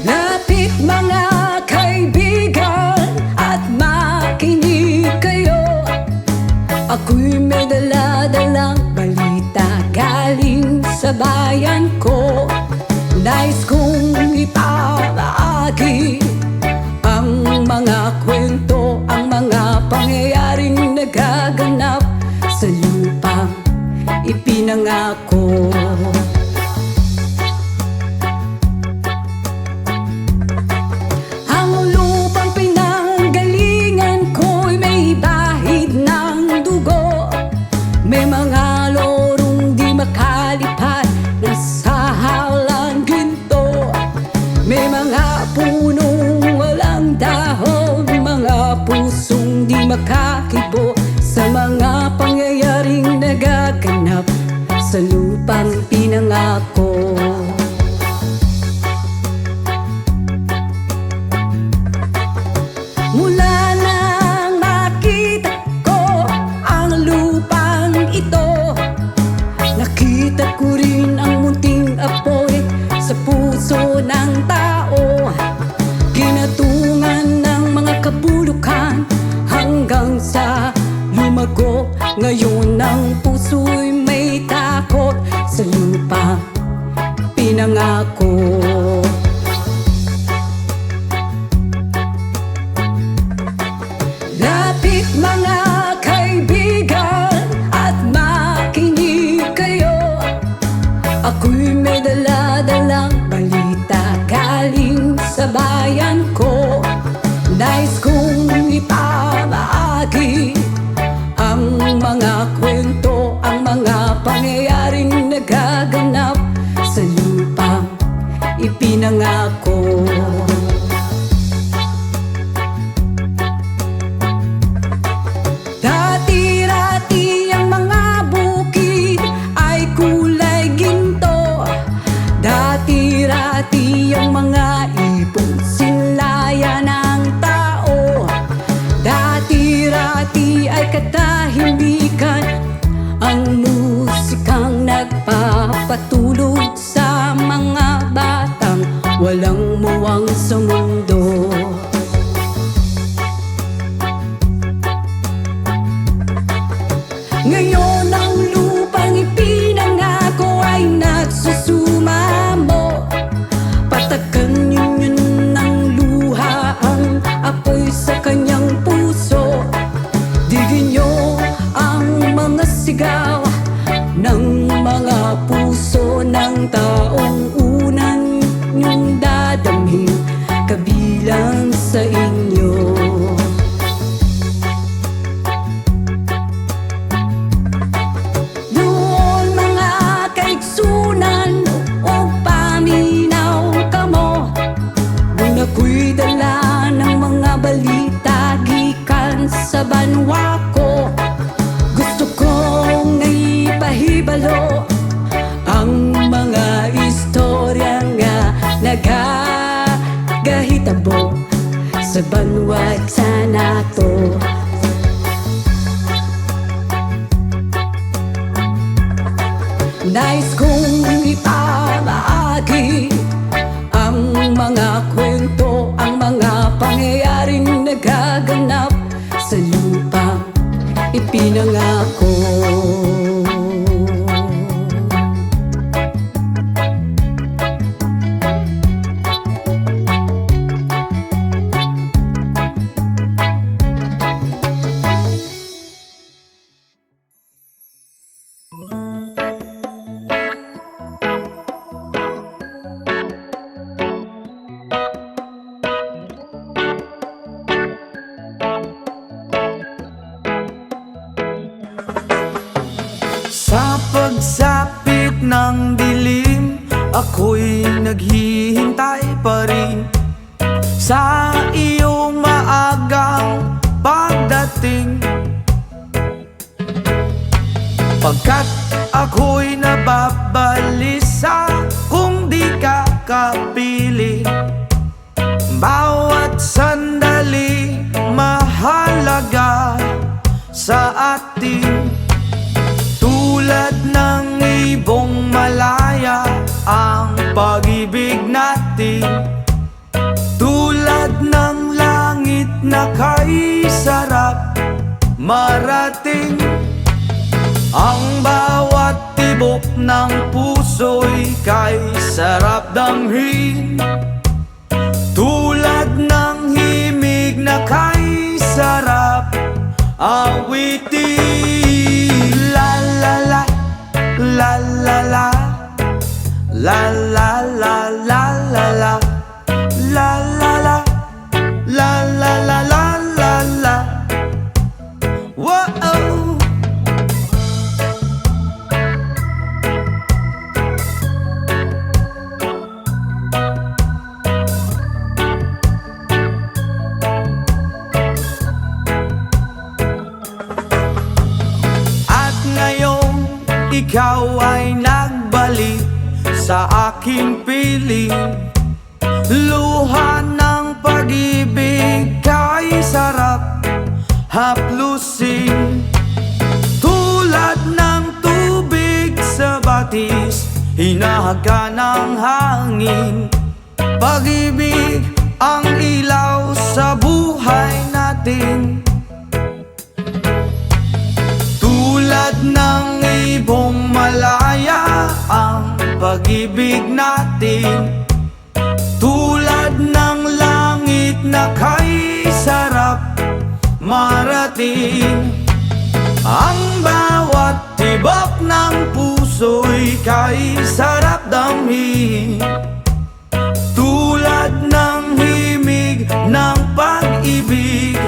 Lapit mga kaibigan at makinig kayo. Ako'y may dala-dalang balita galing sa bayan ko. Nais kong ipamahagi ang mga kwento, ang mga pangyayaring nagaganap sa lupang ipinangako. Ang lupang pinanggalingan ko'y may bahid ng dugo. May mga lorong di makalipad na sa halang ginto. May mga punong walang dahon, mga pusong di makakibo sa mga pangyayaring nagaganap sa lupang pinangako. Mula nang makita ko ang lupang ito, nakita ko rin ang munting apoy sa puso ng tao. Ginatungan ng mga kabulukan hanggang sa lumago. Ngayon ang puso'y may takot sa lupang pinangako. Lapit mga kaibigan at makinig kayo. Ako'y may dala-dalang balita galing sa bayan ko. Nais kong ipamahagi ang mga kwento, ang mga pangyayaring nagaganap sa lupang ipinangako. Dati-rati ang mga bukid ay kulay ginto. Dati-rati ang mga ibon sinlaya ng tao. Dati-rati ay katahimikan ang musikang nagpapatulog sa mga batang walang muwang sa mundo. Ngayon ang lupang ipinangako ay nagsusumamo. Patakan yun ng luha ang apoy sa kanyang puso. Digin niyo ang mga sigaw ng mga puso ng taong unan niyong dadamhin kabilang sa inyo. Doon mga kaigsunan o paminaw kamo. Doon ako'y dala ng mga balita gikan sa banwa ko. Gusto kong naipahibalo ang mga istorya nga nagagahitabo sa banwa sa nato. Nais kong ipamahagi ang mga kwento, ang mga pangyayaring nagaganap sa lupang ipinangako. Sa pagsapit ng dilim, ako'y naghihintay pa rin sa iyong maagang pagdating, pagkat ako'y nababalisa kung di ka kapiling. Bawat sandali mahalaga sa atin, tulad ng ibong malaya ang pag-ibig natin, tulad ng langit na kay sarap marating. Ang bawat tibok ng puso'y kay sarap damhin, tulad ng himig na kay sarap awitin. La la la, la la la, la la la la la la, la la la, la la la la la la. Whoa. Ikaw ay nagbalik sa aking piling, luha ng pag-ibig kay sarap haplusin, tulad ng tubig sa batis, hinahaga ng hangin. Pag-ibig ang ilaw sa buhay natin, tulad ng ibong malaya ang pag-ibig natin, tulad ng langit na kay sarap marating. Ang bawat tibok ng puso'y kay sarap damhin, tulad ng himig ng pag-ibig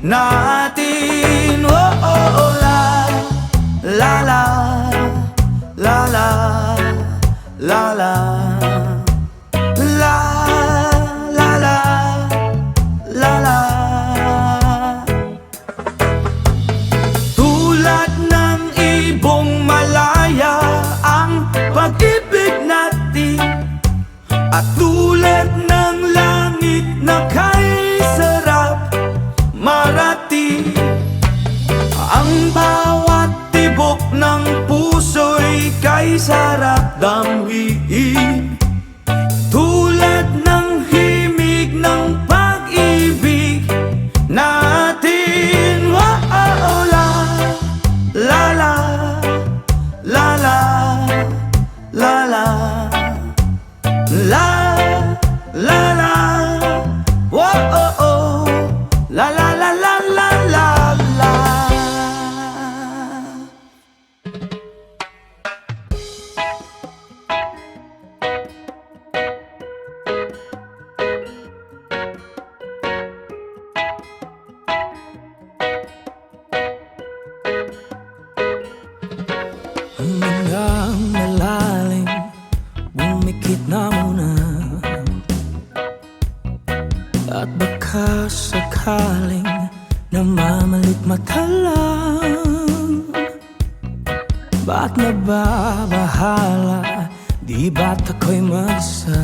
natin. Oh, oh, oh, la la la la la la la la la la la. Tulad ng ibong malaya ang pag-ibig natin, at tulad ng langit na kay sarap marating. Ang bawat tibok ng puso'y kay sarap damhin, tulad ng himig ng pag-ibig natin. Oh, oh, la la la la la la la la la la. Oh, oh, oh, la la la la la la la. Hanggang malalim, bumikit na muna, at baka sakaling namamalit mata lang. Ba't nababahala, di ba't ako'y mag-isa?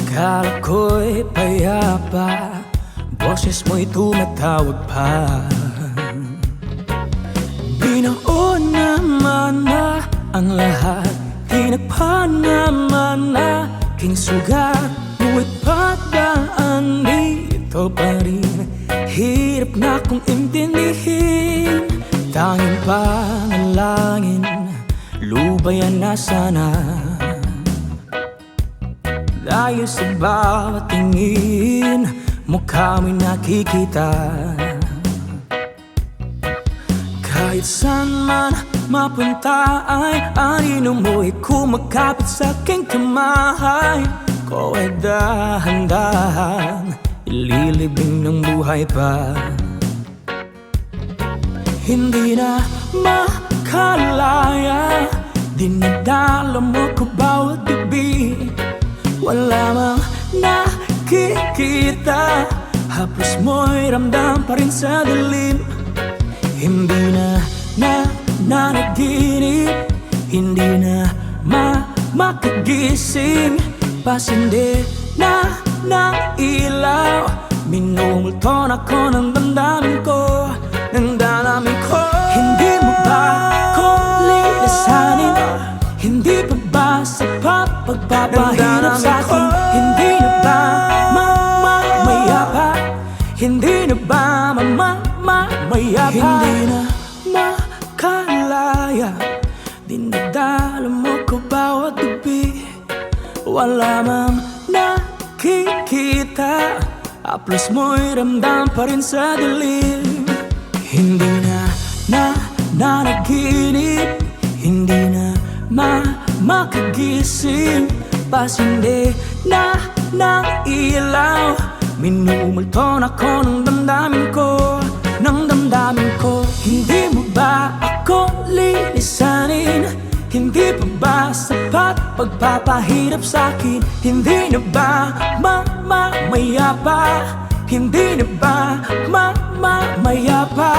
Kala ko'y payapa, boses mo'y tumatawag pa. Binaon naman na ang lahat, tinagpa naman na aking sugat. Ngunit ba't ba andito pa rin? Hirap na kong intindihin. Tanging panalangin, lubayan na sana. Dahil sa bawat tingin, mukha mo'y nakikita. Kahit saan man mapunta ay anino mo'y kumakapit sa aking kamay ko ay dahan-dahan ililibing ng buhay pa. Hindi na makalaya, dinadala mo ko bawat gabi. Wala mang nakikita, haplos mo'y ramdam pa rin sa dilim. Hindi na nanaginip, hindi na makagising. Pasindi na ng ilaw, minumulton ako ng damdamin ko, ng damdamin ko. Hindi mo ba ako lilisanin? Hindi pa ba sapat pagpapahirap sa'kin? Hindi na ba mamayapa? Hindi na ba mamayapa? Hindi na makalaya, dinadala mo ko bawat gabi. Wala mang nakikita, haplos mo'y ramdam pa rin sa dilim. Hindi na nanaginip, hindi na makagising. Pasindi na ng ilaw, minumulton ako ng damdamin ko, ng damdamin ko. Hindi mo ba ako lilisanin? Hindi pa ba sapat pagpapahirap sa'kin? Hindi na ba mamayapa? Hindi na ba mamayapa?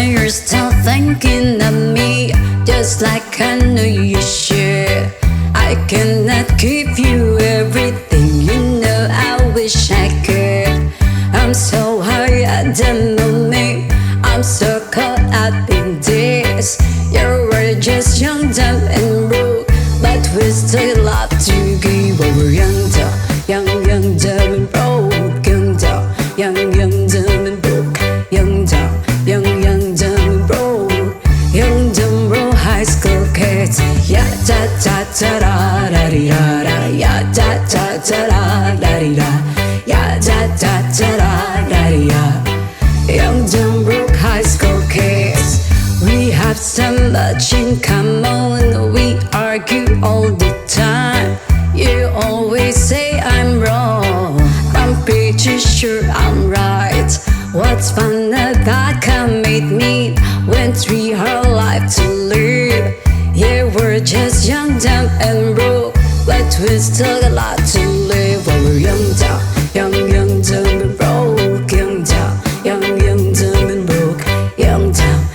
You're still thinking of me, just like I know you should. I cannot give you everything, you know I wish I could. I'm so high at the moment, I'm so caught up in this. You were just young, dumb and broke, but we still love to give. We're young, dumb, dumb and broke. Young, dumb and broke. Young, dumb, dumb and broke. Young, dumb, broke high school kids. Ya da da da da da da da. Ya da da da da da da. Ya da da da da da da. Young, dumb, broke high school kids. We have so much in common. We argue all the time. You always say I'm wrong, I'm pretty sure I'm right. What's fun about commit me when we have life to live? Yeah, we're just young, dumb and broke, but we still got a lot to live. While we're young, dumb and broke. Young, dumb and broke. Young, dumb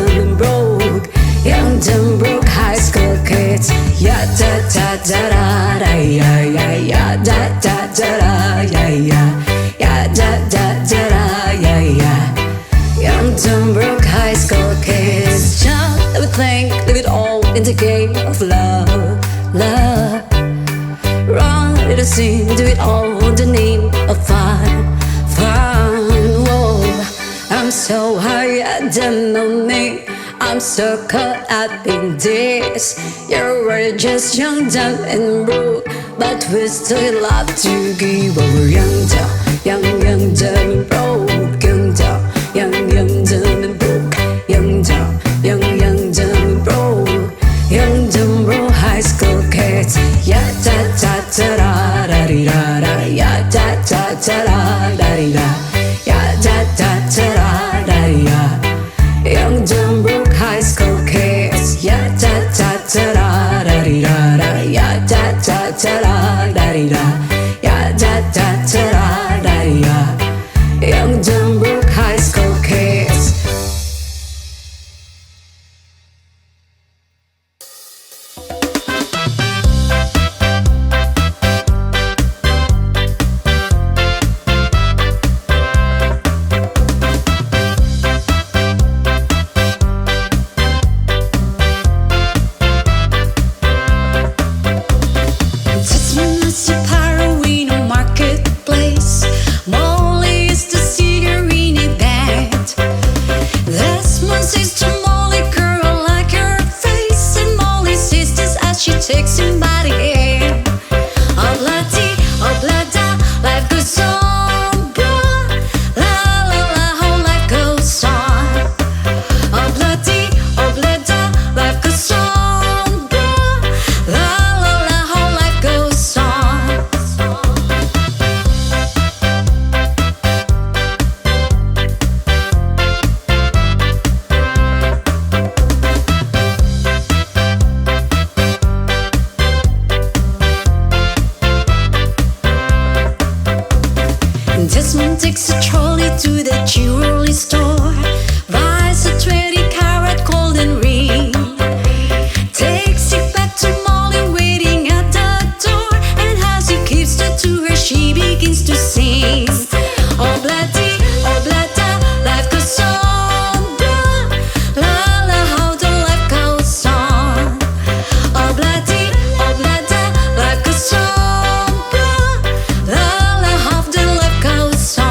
and broke. Young, dumb, broke high school kids. Ya da da da da da ya ya ya da da da da ya ya ya da da da da ya ya. Young, dumb, broke high school kids. Just let me think, leave it all in the game of love, love. Run, little scene, do it all in the name of fun, fun. Whoa, I'm so high at the moment, I'm so caught up in this. You were just young, dumb and broke, but we still love to give. We're young, dumb and broke. Young, dumb and broke. Young, dumb and broke. Young, dumb, broke high school kids. Ya da da da da da da da. Ya da da da da da da. Ya da da da da da da. Young, dumb, broke high school kids. Ya da da da da da da da. Ya da da da da da da. Ya da da da da da da. Young, dumb, broke high school kids. Touch me, not your power. husband takes a trolley to the jewelry store, buys a 20-carat golden ring, takes it back to Molly waiting at the door, and as he gives it to her, she begins to sing. Oblati, life goes on, la la, how the life goes on. Oblati, life goes on, la la, how the life goes on.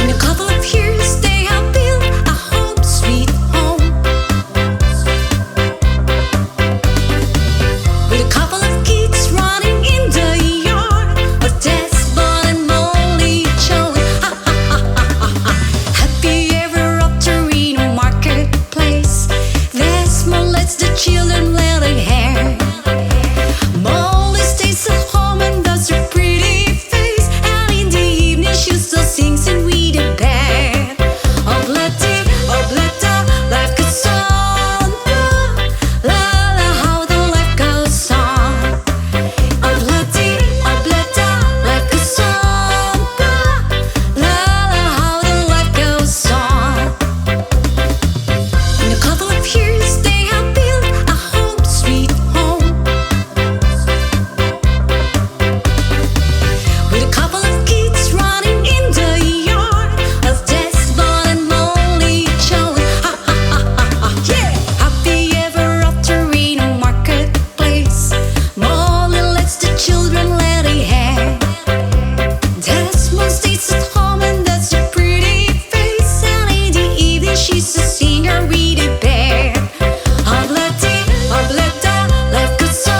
In a couple of years, they have built a home, sweet home, with a couple of kids running in the yard of Desmond and Molly Jones. Ha ha ha ha ha ha. Happy ever after in a marketplace. Desmond lets the children let their hair. Molly stays at home and does her pretty face, and in the evening she still sings and with a band. Oblati, life goes on, la la, how the life goes on. Oblati, life goes on, la la, how the life goes on. In a couple of years, they have built a home, sweet home, with a couple of kids running in the yard of Desmond and Molly Jones. Ha ha ha ha ha, yeah! Happy ever after in a marketplace. Molly lets the children let their hair. Desmond stays at home and does a pretty face, and in the evening she's a singer with a band. Oblati, life goes on,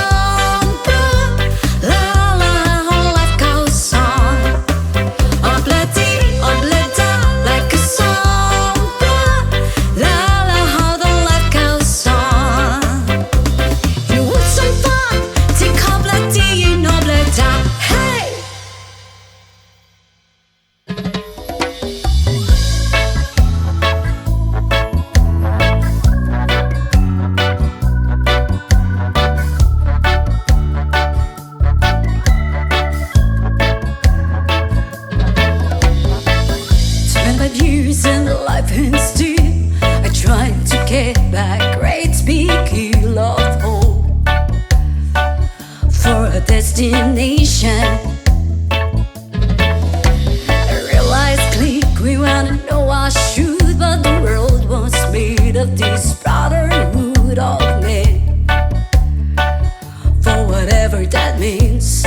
la la, how life goes on. Oblati, life goes on, la la, how the life goes on. You want some fun? Take Oblati and Oblata, hey! Spent 5 years and life ends still. I tried to get back great big hill of hope for a destination. I realized click, we wanna know I should, but the world was made of this brotherhood of men, for whatever that means.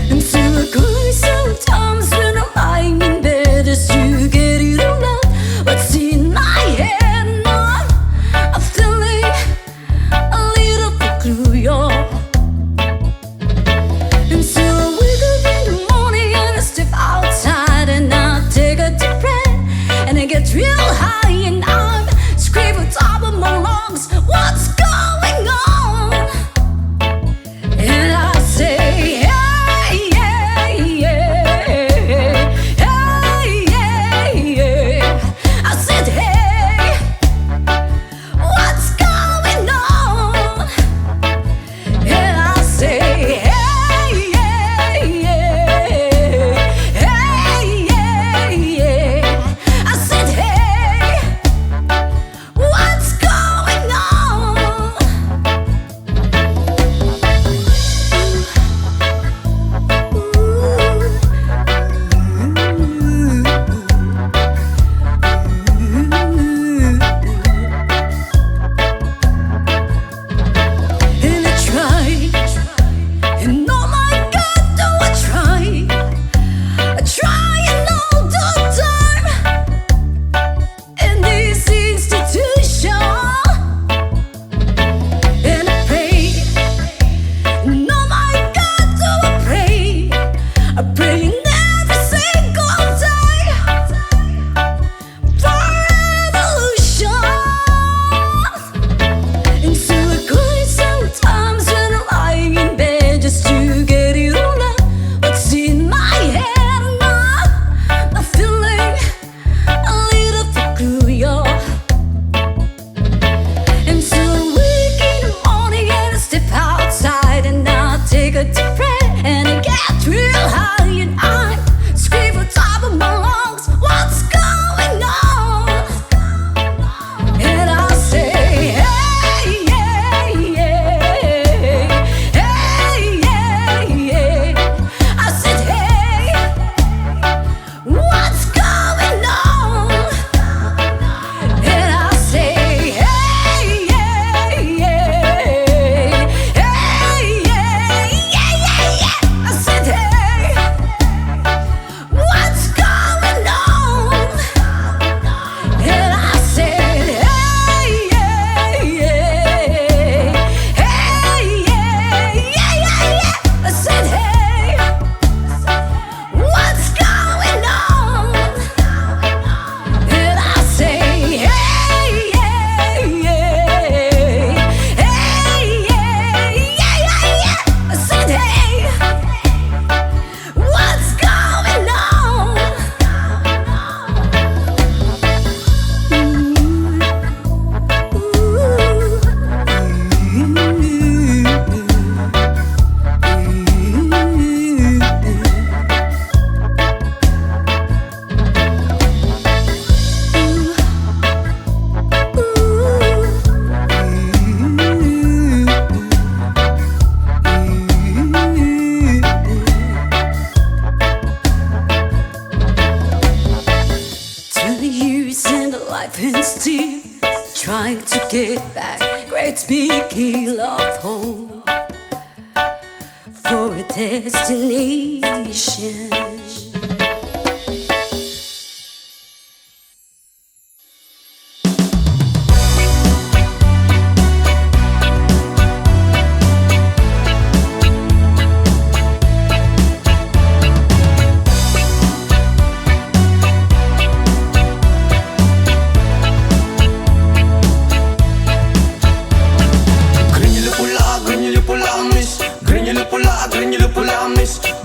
And so I cry sometimes when I'm lying in bed just to get it all out. What's in my head now? I'm feeling a little peculiar. And so I wake up in the morning and I step outside and I take a deep breath and I get real high and I'm screaming top of my lungs. What's going on? love home for a destination.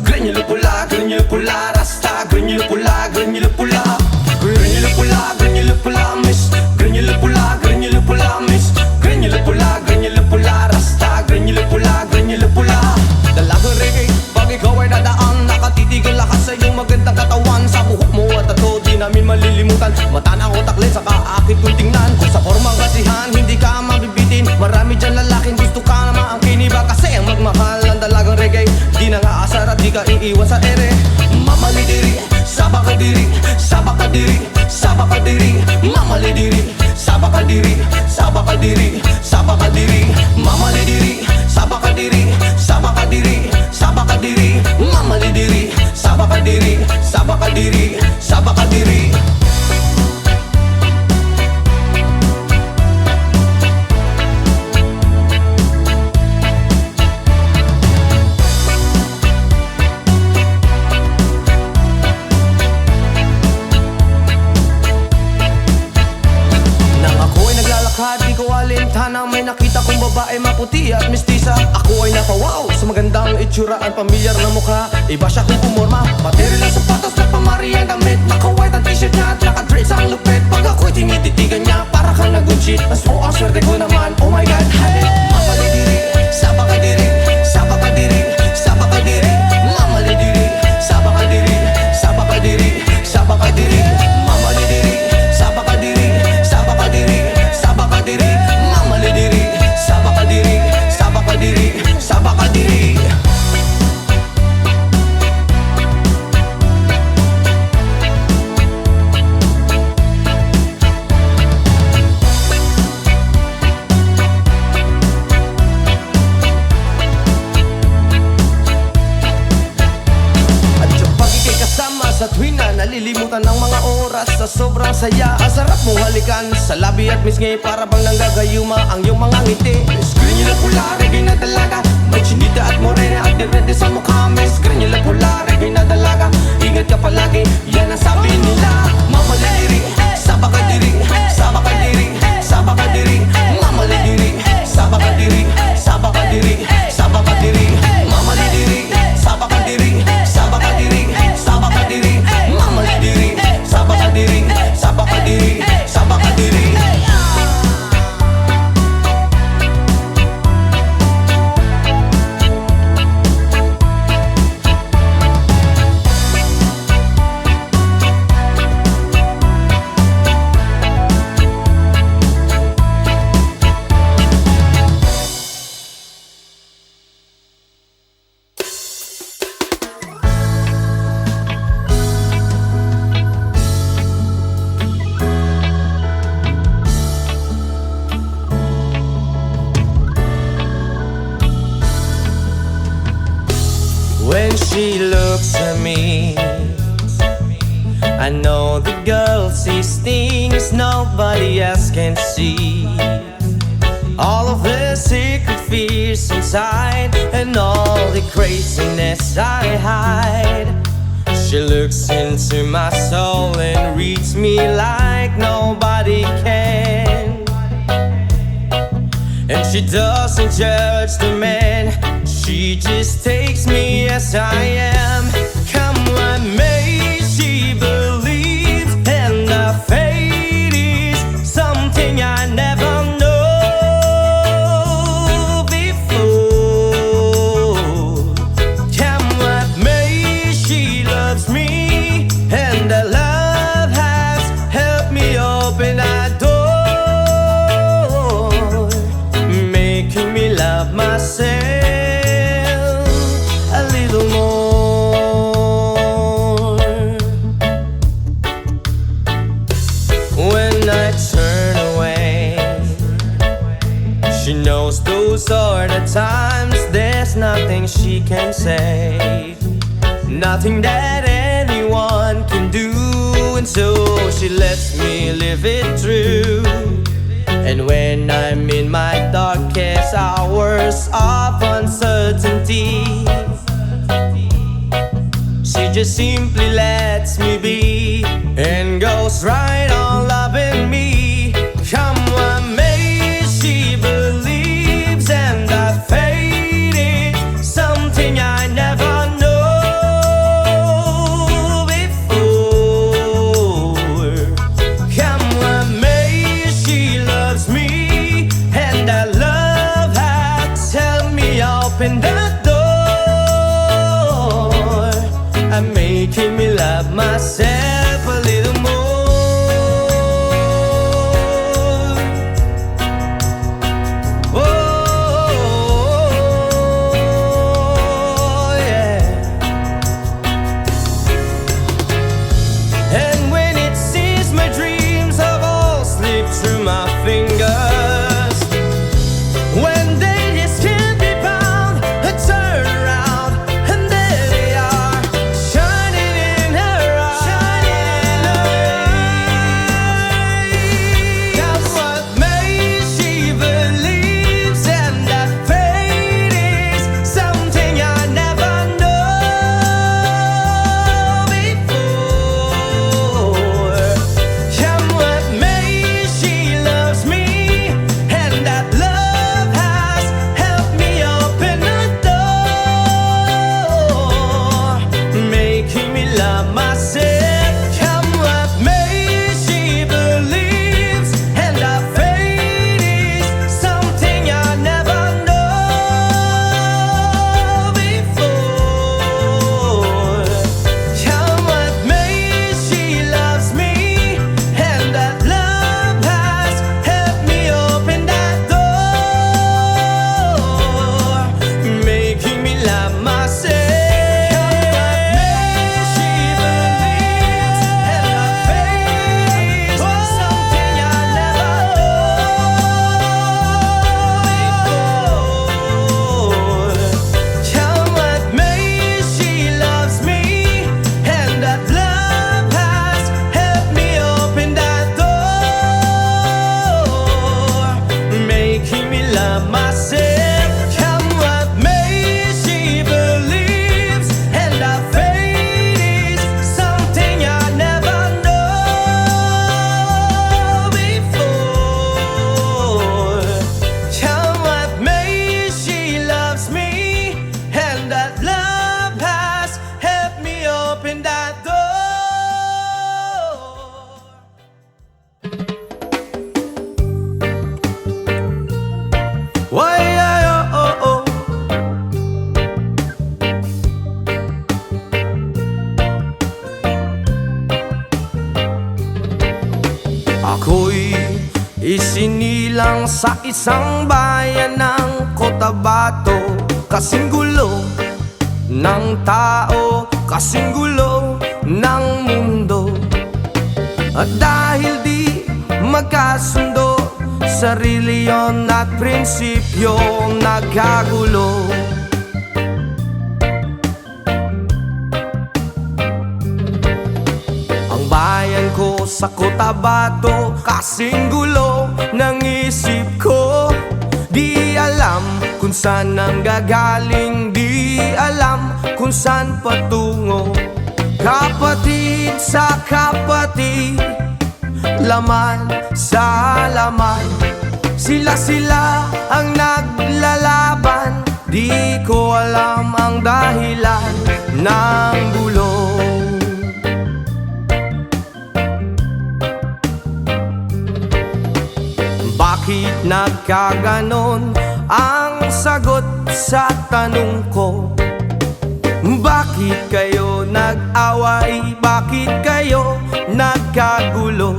Grenyulo pula, rasta. Grenyulo pula, grenyulo pula. Grenyulo pula, grenyulo pula, miss. Grenyulo pula, grenyulo pula, miss. Grenyulo pula, grenyulo pula, rasta. Grenyulo pula, grenyulo pula. Dalagang reggae, pag ikaw ay dadaan, nakatitigil ka sa iyong magandang katawan. Sa buhok mo at tato, di namin malilimutan. Mata na utak len, saka akit kong tingnan. Kung sa formang kasihan, hindi ka mabibitin. Marami dyan lalaking gusto ka na maangkin. Iba kasi ang magmahal ang dalagang reggae. Di na nga asar at di ka iiwan sa ere. Mamalidiri, sabakadiri, sabakadiri, sabakadiri. Mamalidiri, sabakadiri, sabakadiri, sabakadiri. Mamalidiri, sabakadiri, sabakadiri, sabakadiri. Mamalidiri, sabakadiri, sabakadiri, sabakadiri. Di ko alintana, may nakita kong babae maputi at mistisa. Ako ay napawaw sa magandang itsura at pamilyar na mukha. Iba siya kung pumorma, material ang sapatos na pamari ang damit. Naka-white ang t-shirt niya at naka-drapes ang lupit. Pag ako'y tinititigan niya, para kang nag-good-shit. Mas po ang swerte ko naman, oh my god, hey. Mamalidiri, sabakadiri, sabakadiri, sabakadiri. Mamalidiri, sabakadiri, sabakadiri, sabakadiri. Mamalidiri, sabakadiri, sabakadiri, sabakadiri. Mamalidiri, sabakadiri, sabakadiri, sabakadiri. Sa tuwing na nalilimutan ng mga oras sa sobrang saya. Ang sarap mong halikan sa labi at misngay, para bang nanggagayuma ang iyong mga ngiti. Screen nyo na pula, reggae na dalaga. May chinita at morena at direde sa mukha. May screen nyo na pula, reggae na dalaga. Ingat ka palagi, yan ang sabi nila. Mamalidiri, sabakadiri, sabakadiri, sabakadiri. Mamalidiri, sabakadiri, sabakadiri, sabakadiri. Mamalidiri, sabakadiri, sabakadiri, sabakadiri. Mamalidiri, sabakadiri, sabakadiri, sabakadiri. When she looks at me, I know the girl sees things nobody else can see. All of the secret fears inside and all the craziness I hide. She looks into my soul and reads me like nobody can. And she doesn't judge the man, she just takes me as I am. Come what may, she believes, and the fate is something I never know before. Come what may, she loves me, and the love has helped me open that door, making me love myself a little more. When I turn away, she knows those Lord, at times there's nothing she can say, nothing that anyone can do. And so she lets me live it through. And when I'm in my darkest hours of uncertainty, she just simply lets me be and goes right on loving me. Come what may, she believes, and that fate is something I never know before. Come what may, she loves me, and that love has helped me open the door. I'm making me love myself a little more. Oh, yeah. And when it seems my dreams have all slipped through my fingers, when they just can't be found, I turn around and there they are, shining in her eyes. That's what made she believes, and that fate is something I never know before. Come what may, she loves me, and that love has helped me open the door, making me love myself. Come what may, she believes, and that fate is something I never know before. Come what may, she loves me, and that love has helped me open that door, making me love myself. She believes, and her face something I never before. Come what may, she loves me, and that love has helped me open that door, making me love myself. Come what may, she believes, and that fate is something I never know before. Come what may, she loves me, and that love has helped me open that door. Why, oh, oh, oh. Ako'y isinilang sa isang bayan ng Cotabato, kasing gulo ng tao, kasing gulo ng mundo. At dahil di magkasundo sa reliyon at prinsipyo, nagkagulo. Ang bayan ko sa Cotabato, kasing gulo ng isip ko. Di alam kung saan ang gagaling, di alam kung saan patungo. Kapatid sa kapatid, laman sa laman, sila ang naglalaban. Di ko alam ang dahilan ng gulo. Bakit nagkaganon? Ang sagot sa tanong ko. Bakit kayo nag-away? Bakit kayo nagkagulo?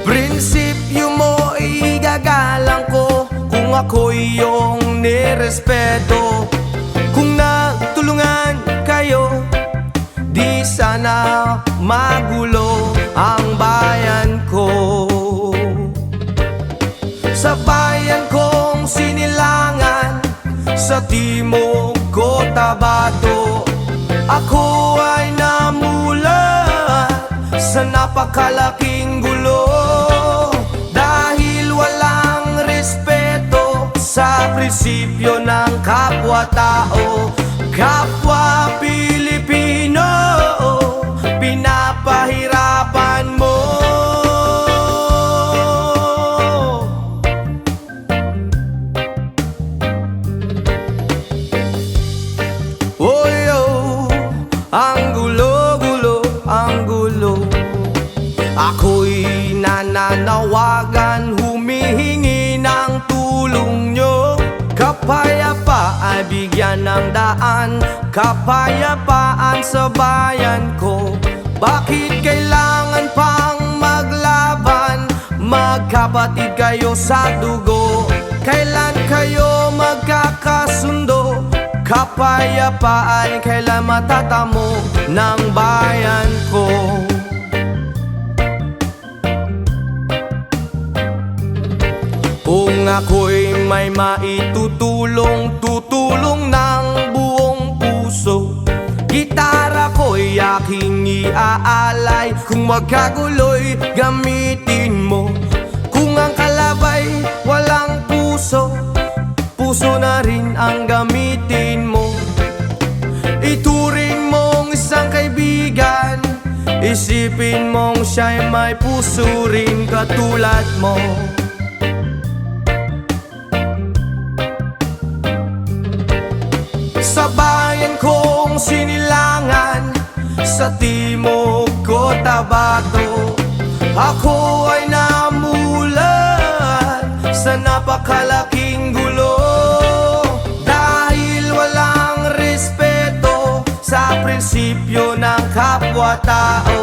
Prinsipyo mo igagalang ko kung ako iyong nirespeto. Kung nagtulungan kayo, di sana magulo ang bayan ko. Sa bayan kong sinilangan, sa Timog Cotabato. Ako ay namulat sa napakalaking gulo, dahil walang respeto sa prinsipyo ng kapwa-tao. Kapwa Pilipino, pinapahirapan mo. Ang gulo-gulo, ang gulo. Ako'y nananawagan, humihingi ng tulong nyo. Kapayapaan, bigyan ng daan, kapayapaan sa bayan ko. Bakit kailangan pang maglaban? Magkapatid kayo sa dugo. Kailan kayo magkakasundo? Kapayapaan kailan matatamo ng bayan ko? Kung ako'y may maitutulong, tutulong ng buong puso. Gitara ko'y aking iaalay, kung magkaguloy gamitin mo. Kung ang kalabay walang puso, puso na rin ang gamitin mo. Ituring mong isang kaibigan, isipin mong siya'y may puso rin katulad mo. Sa bayan kong Sinilangan, sa Timog Cotabato, ako ay namulat sa napakalaking gulo, dahil walang respeto sa prinsipyo ng kapwa-tao.